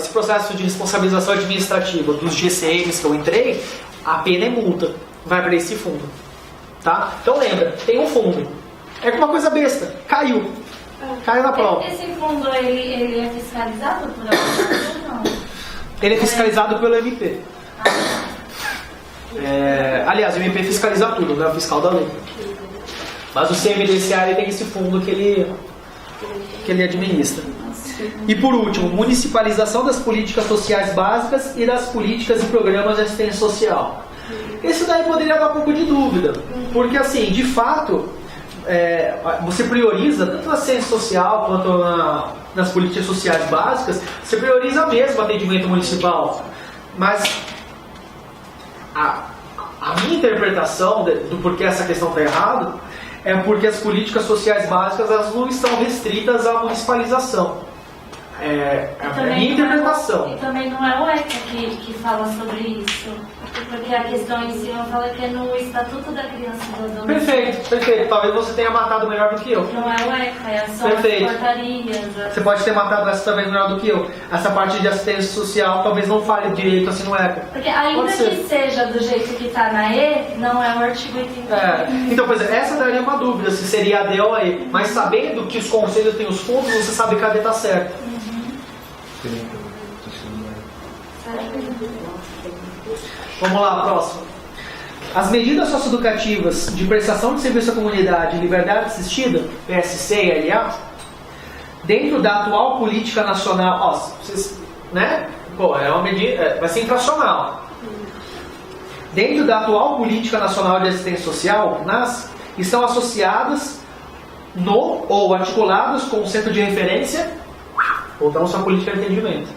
processo de responsabilização administrativa dos GCMs que eu entrei, a pena é multa, vai para esse fundo. Tá? Então lembra, tem um fundo. É uma coisa besta, caiu na prova. Esse fundo, ele é fiscalizado por alguém ou não? Ele é fiscalizado pelo MP. Aliás, o MP fiscaliza tudo, né? O fiscal da lei. Mas o CMDCA ele tem esse fundo que ele administra. E por último, municipalização das políticas sociais básicas e das políticas e programas de assistência social. Esse daí poderia dar um pouco de dúvida, porque assim, de fato, você prioriza, tanto na ciência social quanto nas políticas sociais básicas, você prioriza mesmo o atendimento municipal. Mas a minha interpretação do porquê essa questão está errada é porque as políticas sociais básicas elas não estão restritas à municipalização. É a minha interpretação. E também não é o ECA que fala sobre isso. Porque a questão em cima fala que é no Estatuto da Criança e do Adolescente. Perfeito. Talvez você tenha matado melhor do que eu. Não é o ECA, é só Perfeito. as portarias. Você pode ter matado essa também melhor do que eu. Essa parte de assistência social talvez não fale direito assim no ECA. Porque ainda que seja do jeito que está na E, não é o artigo 81. Então, por exemplo, essa daria uma dúvida se seria AD ou AE. Mas sabendo que os conselhos têm os fundos, você sabe que a AD está certo. Vamos lá, próximo. As medidas socioeducativas de prestação de serviço à comunidade e liberdade assistida, PSC e LA, dentro da atual política nacional, vocês, né? É uma medida, vai ser infracional. Dentro da atual política nacional de assistência social, estão associadas no ou articuladas com o centro de referência. Voltamos à política de atendimento.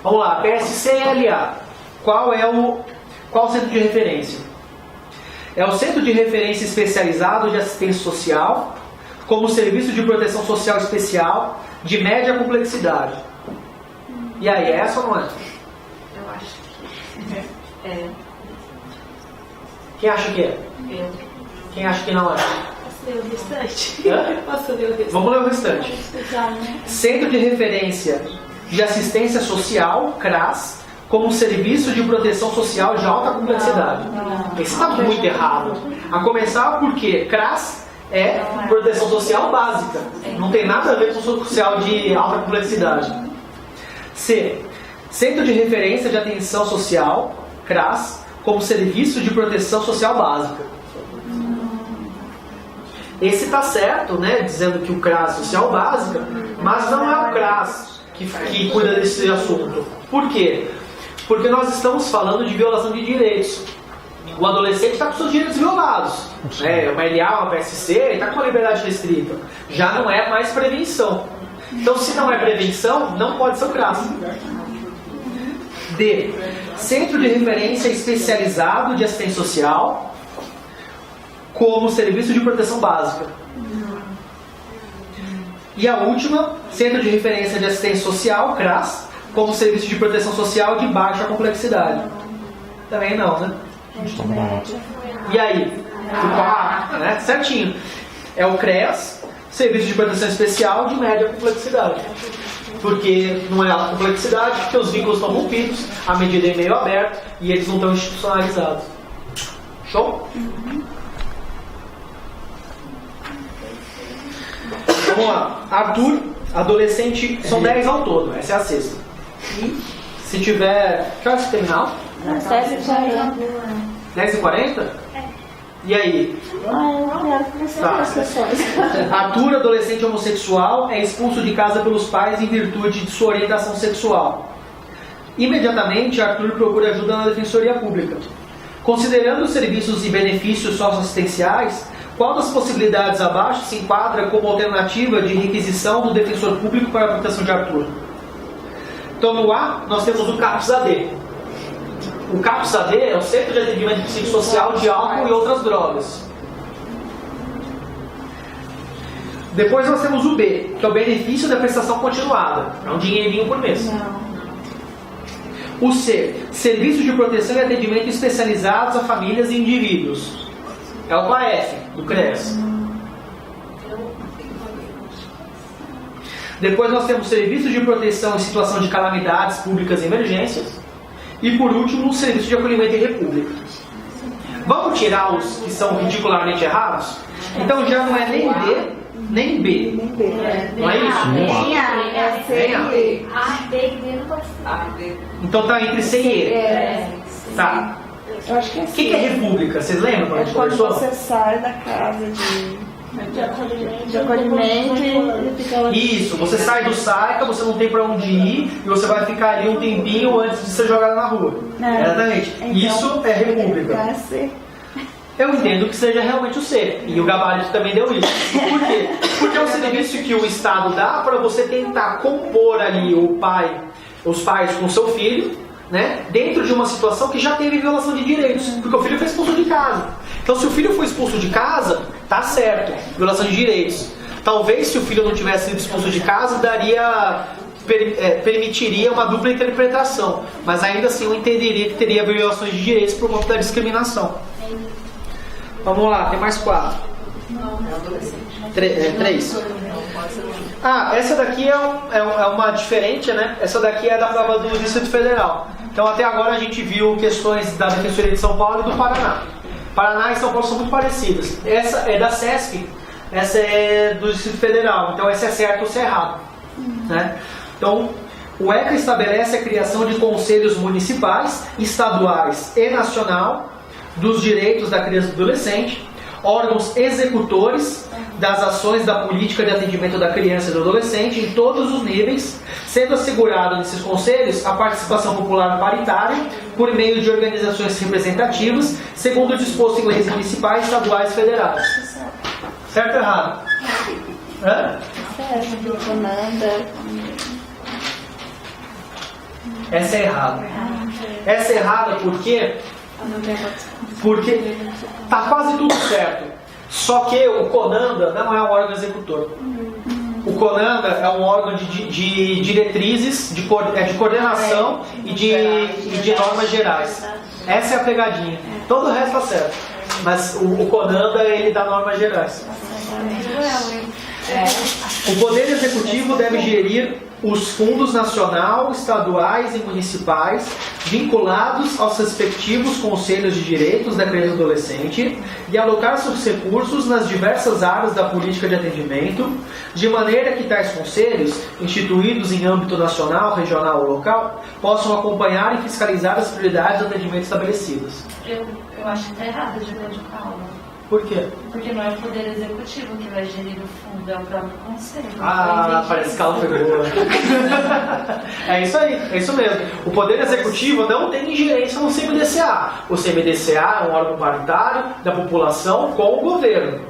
Vamos lá, PSC e LA. Qual o centro de referência? É o Centro de Referência Especializado de Assistência Social, como serviço de proteção social especial, de média complexidade. E aí, é essa ou não é? Eu acho que é. Quem acha que é? Eu. Quem acha que não é? Posso ler o restante? Hã? Posso ler o restante? Vamos ler o restante. Centro de Referência de Assistência Social, CRAS, como serviço de proteção social de alta complexidade. Esse está muito errado. A começar porque CRAS é proteção social básica. Não tem nada a ver com social de alta complexidade. C. Centro de Referência de Atenção Social, CRAS, como serviço de proteção social básica. Esse está certo, né? Dizendo que o CRAS é social básica, mas não é o CRAS que cuida desse assunto. Por quê? Porque nós estamos falando de violação de direitos. O adolescente está com seus direitos violados. Uma LA, uma PSC, ele está com a liberdade restrita. Já não é mais prevenção. Então, se não é prevenção, não pode ser o CRAS. D. Centro de Referência Especializado de Assistência Social, como serviço de proteção básica. E a última, Centro de Referência de Assistência Social, CRAS, como serviço de proteção social de baixa complexidade. Também não, né? E aí? Né? Certinho. É o CREAS, Serviço de Proteção Especial de média complexidade. Porque não é alta complexidade, porque os vínculos estão rompidos, a medida é meio aberta e eles não estão institucionalizados. Show? Vamos lá. Arthur, adolescente, são 10 ao todo, essa é a sexta. Se tiver... Que hora você terminar? 10h40? E aí? Tá. Arthur, adolescente homossexual, é expulso de casa pelos pais em virtude de sua orientação sexual. Imediatamente, Arthur procura ajuda na Defensoria Pública. Considerando os serviços e benefícios socioassistenciais, qual das possibilidades abaixo se enquadra como alternativa de requisição do Defensor Público para a proteção de Arthur? Então, no A, nós temos o CAPS-AD. O CAPS-AD é o Centro de Atendimento Psicossocial de Álcool e Outras Drogas. Depois nós temos o B, que é o benefício da prestação continuada. É um dinheirinho por mês. O C, Serviço de Proteção e Atendimento Especializados a Famílias e Indivíduos. É o PAF, do CRES. Depois nós temos Serviço de Proteção em Situação de Calamidades Públicas e Emergências. E por último, o Serviço de Acolhimento em República. Vamos tirar os que são ridicularmente errados? Então já não é nem D, nem B. Não é isso? Nem A, é C e D. A, B e D não pode ser. Então tá entre C e E. Tá. Eu acho que é O que é República? Vocês lembram quando a gente quando conversou? você sai da casa de De acolhimento e fica lá. Isso, você sai do SAICA, você não tem pra onde ir e você vai ficar ali um tempinho antes de ser jogado na rua. Exatamente. Então, isso é república. Eu entendo que seja realmente o C. E o gabarito também deu isso. Por quê? Porque é um serviço que o Estado dá para você tentar compor ali os pais com o seu filho, né, dentro de uma situação que já teve violação de direitos. Porque o filho foi expulso de casa. Então, se o filho foi expulso de casa, tá certo. Violação de direitos. Talvez, se o filho não tivesse sido expulso de casa, permitiria uma dupla interpretação. Mas ainda assim, eu entenderia que teria violações de direitos por conta da discriminação. Vamos lá, tem mais 4. 3. Essa daqui é uma diferente, né? Essa daqui é da prova do Distrito Federal. Então até agora a gente viu questões da Defensoria de São Paulo e do Paraná. Paraná e São Paulo são muito parecidas. Essa é da CESP, essa é do Distrito Federal. Então essa é certo ou se é errado, né? Então o ECA estabelece a criação de conselhos municipais, estaduais e nacional dos direitos da criança e do adolescente, órgãos executores das ações da política de atendimento da criança e do adolescente em todos os níveis, sendo assegurado nesses conselhos a participação popular paritária por meio de organizações representativas, segundo o disposto em leis municipais, estaduais e federais. Certo ou errado? Essa é errada. Essa é errada porque tá quase tudo certo. Só que o CONANDA não é um órgão executor. O CONANDA é um órgão de diretrizes, de coordenação e de normas gerais. Essa é a pegadinha. Todo o resto tá certo. Mas o CONANDA, ele dá normas gerais. O Poder Executivo deve gerir os fundos nacional, estaduais e municipais vinculados aos respectivos conselhos de direitos da criança e do adolescente e alocar seus recursos nas diversas áreas da política de atendimento, de maneira que tais conselhos, instituídos em âmbito nacional, regional ou local, possam acompanhar e fiscalizar as prioridades do atendimento estabelecidas. Eu acho que está errado de acordo com a aula. Por quê? Porque não é o Poder Executivo que vai gerir o fundo, é o próprio Conselho. Parece que ela foi boa. É isso aí, é isso mesmo. O Poder Executivo não tem ingerência no CMDCA. O CMDCA é um órgão paritário da população com o governo.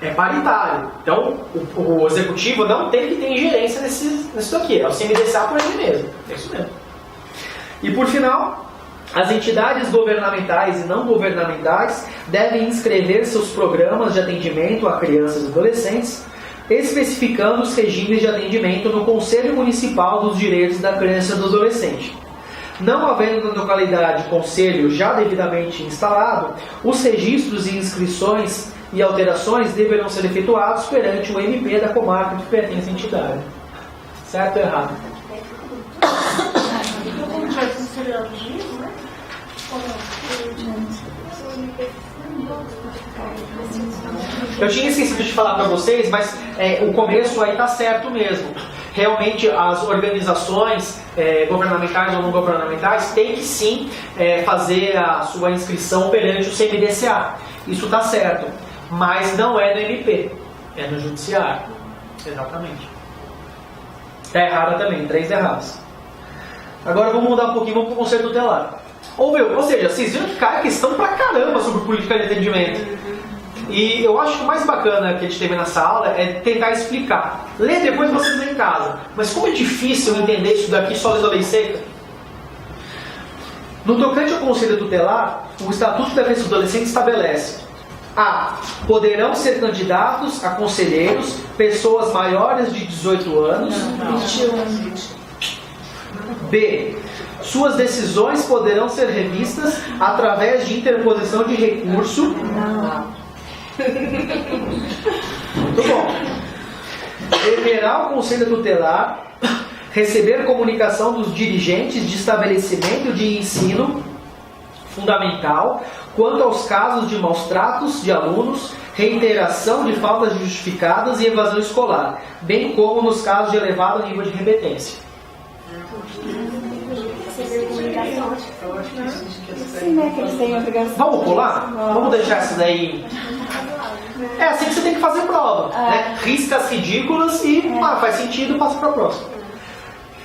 É paritário. Então, o Executivo não tem que ter ingerência nisso aqui. É o CMDCA por ele mesmo. É isso mesmo. E por final, as entidades governamentais e não governamentais devem inscrever seus programas de atendimento a crianças e adolescentes, especificando os regimes de atendimento no Conselho Municipal dos Direitos da Criança e do Adolescente. Não havendo na localidade conselho já devidamente instalado, os registros e inscrições e alterações deverão ser efetuados perante o MP da comarca que pertence à entidade. Certo ou errado? Eu tinha esquecido de falar para vocês, mas o começo aí tá certo mesmo. Realmente as organizações governamentais ou não governamentais têm que sim fazer a sua inscrição perante o CMDCA. Isso tá certo, mas não é no MP, é no Judiciário. Exatamente. Tá errada também, 3 erradas. Agora vamos mudar um pouquinho, vamos para o conselho tutelar. Ou seja, vocês viram que cai questão pra caramba sobre política de atendimento. E eu acho que o mais bacana que a gente teve nessa aula é tentar explicar. Lê depois vocês vão em casa. Mas como é difícil entender isso daqui só lendo a lei seca. No tocante ao conselho tutelar, o Estatuto da Criança e do Adolescente estabelece: A. Poderão ser candidatos a conselheiros pessoas maiores de 18 anos. 21. B. Suas decisões poderão ser revistas através de interposição de recurso. Muito bom. Deverá o Conselho Tutelar receber comunicação dos dirigentes de estabelecimento de ensino fundamental quanto aos casos de maus tratos de alunos, reiteração de faltas justificadas e evasão escolar, bem como nos casos de elevado nível de repetência. Sim, né? Que eles têm obrigação. Vamos pular? Vamos deixar isso daí É assim que você tem que fazer prova. Né? Risca as ridículas e faz sentido, passa para a próxima.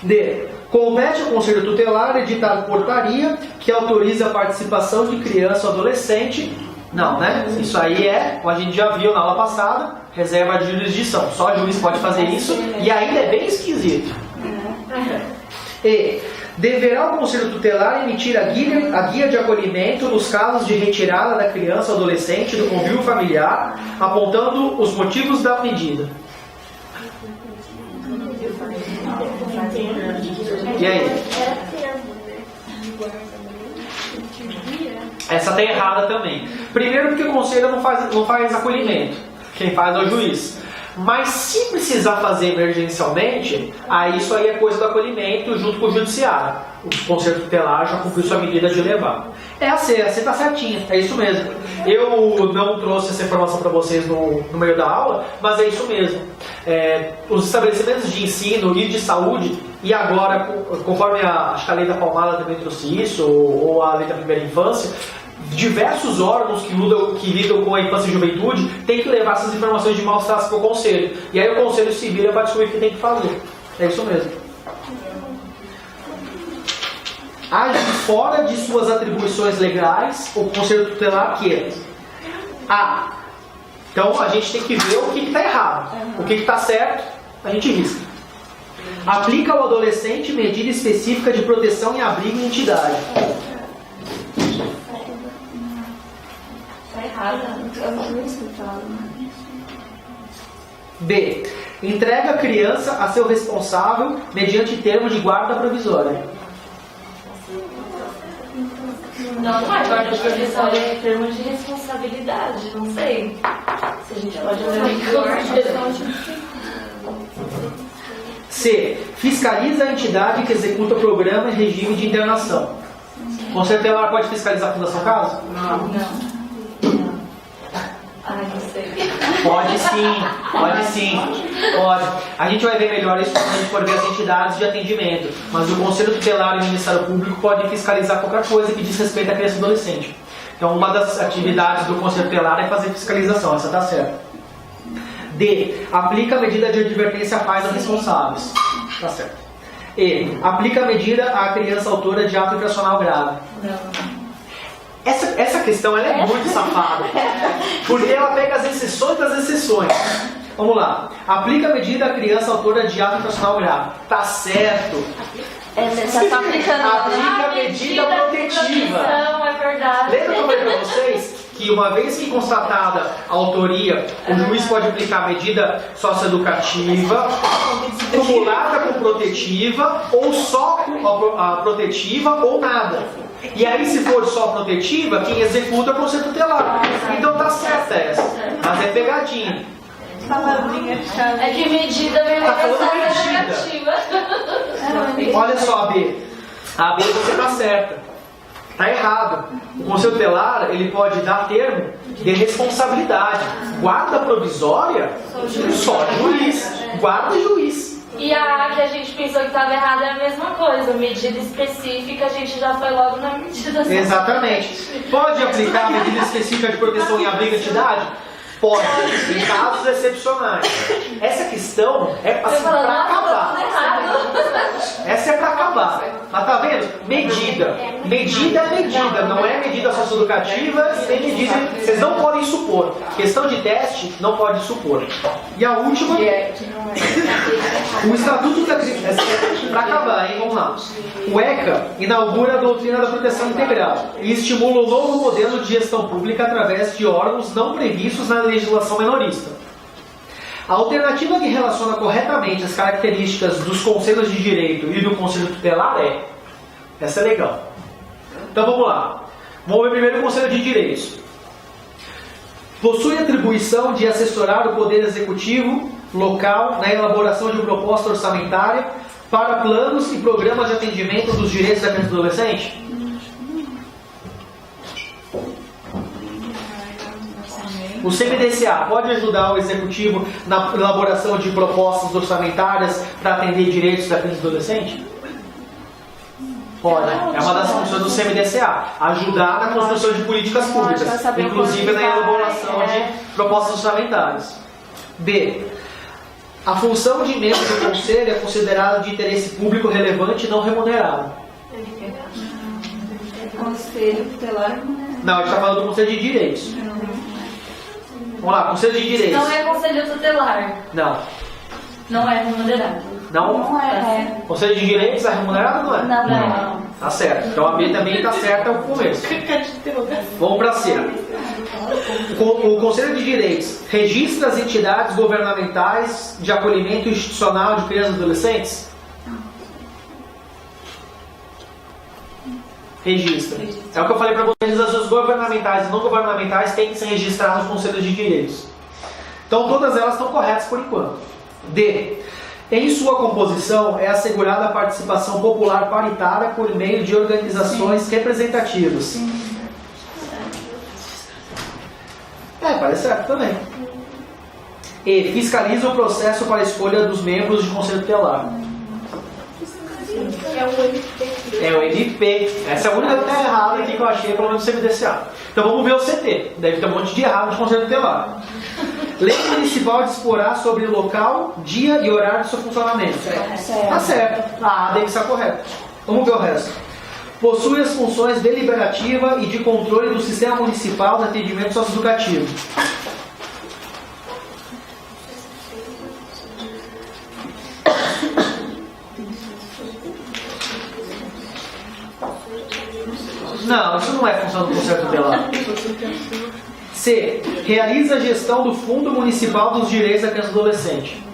D. Compete ao Conselho Tutelar editar portaria que autoriza a participação de criança ou adolescente. Não, né? Isso aí como a gente já viu na aula passada, reserva de jurisdição. Só juiz pode fazer isso e ainda é bem esquisito. E. Deverá o Conselho Tutelar emitir a guia de acolhimento nos casos de retirada da criança ou adolescente do convívio familiar, apontando os motivos da medida. E aí? Essa está errada também. Primeiro porque o Conselho não faz acolhimento. Quem faz é o juiz. Mas se precisar fazer emergencialmente, aí isso aí é coisa do acolhimento junto com o judiciário. O Conselho Tutelar já cumpriu sua medida de levar. A C está certinha, é isso mesmo. Eu não trouxe essa informação para vocês no meio da aula, mas é isso mesmo. Os estabelecimentos de ensino e de saúde, e agora, conforme acho que a lei da Palmada também trouxe isso, ou a lei da primeira infância, diversos órgãos que lidam com a infância e juventude têm que levar essas informações de maus tratos para o Conselho. E aí o Conselho se vira para descobrir o que tem que fazer. É isso mesmo. Age fora de suas atribuições legais o Conselho Tutelar que Então a gente tem que ver o que está errado. O que está certo, a gente risca. Aplica ao adolescente medida específica de proteção e abrigo em entidade. B. Entrega a criança a seu responsável mediante termo de guarda provisória. Não é guarda provisória, é termo de responsabilidade, não sei. Se a gente pode levar em conta. C. Fiscaliza a entidade que executa o programa e regime de internação. O Conselho Tutelar pode fiscalizar a Fundação Casa? Não. Não sei. Pode sim. Pode. A gente vai ver melhor isso quando a gente for ver as entidades de atendimento. Mas o Conselho Tutelar e o Ministério Público podem fiscalizar qualquer coisa que diz respeito à criança e adolescente. Então uma das atividades do Conselho Tutelar é fazer fiscalização, essa está certa. D. Aplica a medida de advertência a pais ou responsáveis. Está certo. E. Aplica a medida à criança autora de ato infracional grave. Não. Essa questão ela é muito safada, porque ela pega as exceções das exceções. Vamos lá. Aplica a medida à criança autora de ato infracional grave. Tá certo. Você tá aplicando Aplica a medida protetiva. É verdade. Lembra que eu falei para vocês que uma vez que constatada a autoria, o juiz pode aplicar a medida socioeducativa, cumulada com protetiva, ou só com a protetiva, ou nada. E aí, se for só protetiva, quem executa é o Conselho Tutelar. Então tá certa essa. Mas é pegadinha. É que medida vem Tá falando negativa. Olha só a B. A B você tá certa. Tá errado. O Conselho Tutelar, ele pode dar termo de responsabilidade. Guarda provisória, só juiz. Guarda juiz. E a que a gente pensou que estava errada é a mesma coisa. Medida específica, a gente já foi logo na medida. Exatamente. Pode aplicar a medida específica de proteção em abrigo e entidade? Pode, em casos excepcionais. Essa questão é assim, para acabar. Essa é para acabar. Mas tá vendo? Medida. Medida é medida, não é medida socioeducativa e nem medida. Vocês não podem supor. Questão de teste, não pode supor. E a última. O Estatuto da Criança. Para acabar, hein? Vamos lá. O ECA inaugura a doutrina da proteção integral e estimula um novo modelo de gestão pública através de órgãos não previstos na legislação menorista. A alternativa que relaciona corretamente as características dos conselhos de direito e do Conselho Tutelar essa é legal. Então vamos lá. Vamos ver primeiro o Conselho de Direitos. Possui atribuição de assessorar o Poder Executivo local na elaboração de proposta orçamentária para planos e programas de atendimento dos direitos da criança e do adolescente? O CBDCA pode ajudar o Executivo na elaboração de propostas orçamentárias para atender direitos da criança e do adolescente? Pode. É uma das funções do CMDCA. Ajudar na construção de políticas públicas, inclusive na elaboração de propostas orçamentárias. B. A função de membro do conselho é considerada de interesse público relevante e não remunerado. Conselho tutelar. Não, a gente está falando do Conselho de Direitos. Vamos lá, Conselho de Direitos. Não é conselho tutelar. Não. Não é remunerado. Não? Não é. Conselho de Direitos é remunerado ou não é? Não. Tá certo. Então a B também tá certa ao começo. Vamos para C. O Conselho de Direitos registra as entidades governamentais de acolhimento institucional de crianças e adolescentes? Registra. É o que eu falei para vocês, as ações governamentais e não governamentais têm que ser registradas nos Conselhos de Direitos. Então todas elas estão corretas por enquanto. D. Em sua composição é assegurada a participação popular paritária por meio de organizações representativas. Parece certo também. E. Fiscaliza o processo para a escolha dos membros de conselho tutelar. É o MP. Essa é a única que está errada aqui que eu achei, pelo menos no CMDCA. Então vamos ver o CT. Deve ter um monte de errado de conselho tutelar. Lei municipal disporá sobre o local, dia e horário do seu funcionamento. Tá certo. A deve estar correta. Vamos ver o resto. Possui as funções deliberativa e de controle do sistema municipal de atendimento socioeducativo. Não, isso não é função do Conselho Tutelar. C. Realiza a gestão do Fundo Municipal dos Direitos da Criança e Adolescente.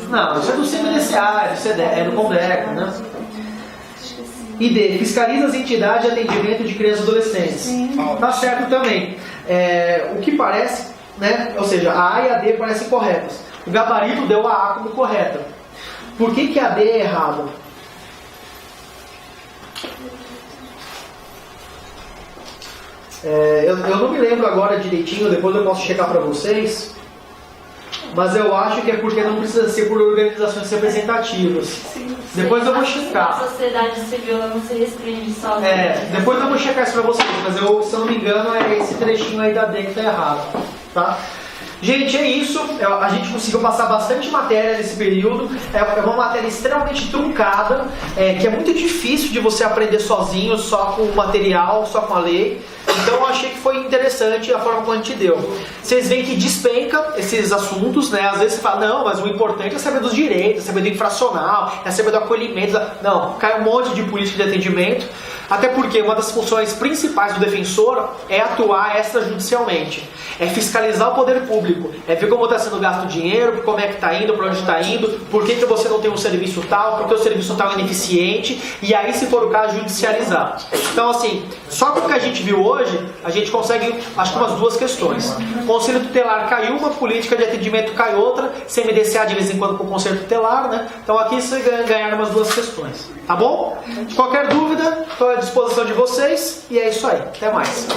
Não, isso é do CMDCA, é do CONDECO, né? E D. Fiscaliza as entidades de atendimento de crianças e adolescentes. Tá certo também. O que parece, né? Ou seja, a A e a D parecem corretas. O gabarito deu a A como correta. Por que a D é errada? Eu não me lembro agora direitinho, depois eu posso checar para vocês, mas eu acho que é porque não precisa ser por organizações representativas. Sim. Depois eu vou checar. A sociedade civil ela não se restringe só. Depois eu vou checar isso para vocês, mas se eu não me engano é esse trechinho aí da D que está errado. Tá? Gente, é isso. A gente conseguiu passar bastante matéria nesse período. É uma matéria extremamente truncada, que é muito difícil de você aprender sozinho, só com o material, só com a lei. Então eu achei que foi interessante a forma como a gente deu. Vocês veem que despenca esses assuntos, né? Às vezes você fala, não, mas o importante é saber dos direitos, é saber do infracional, é saber do acolhimento. Não, cai um monte de política de atendimento. Até porque uma das funções principais do defensor é atuar extrajudicialmente. É fiscalizar o poder público. É ver como está sendo gasto o dinheiro, como é que está indo, para onde está indo, por que você não tem um serviço tal, por que o serviço tal é ineficiente, e aí, se for o caso, judicializar. Então, assim, só com o que a gente viu hoje, a gente consegue, acho que umas duas questões. Conselho tutelar caiu uma, política de atendimento cai outra, CMDCA de vez em quando com o conselho tutelar, né? Então aqui você ganharam umas duas questões. Tá bom? Qualquer dúvida, estou à disposição de vocês, e é isso aí. Até mais.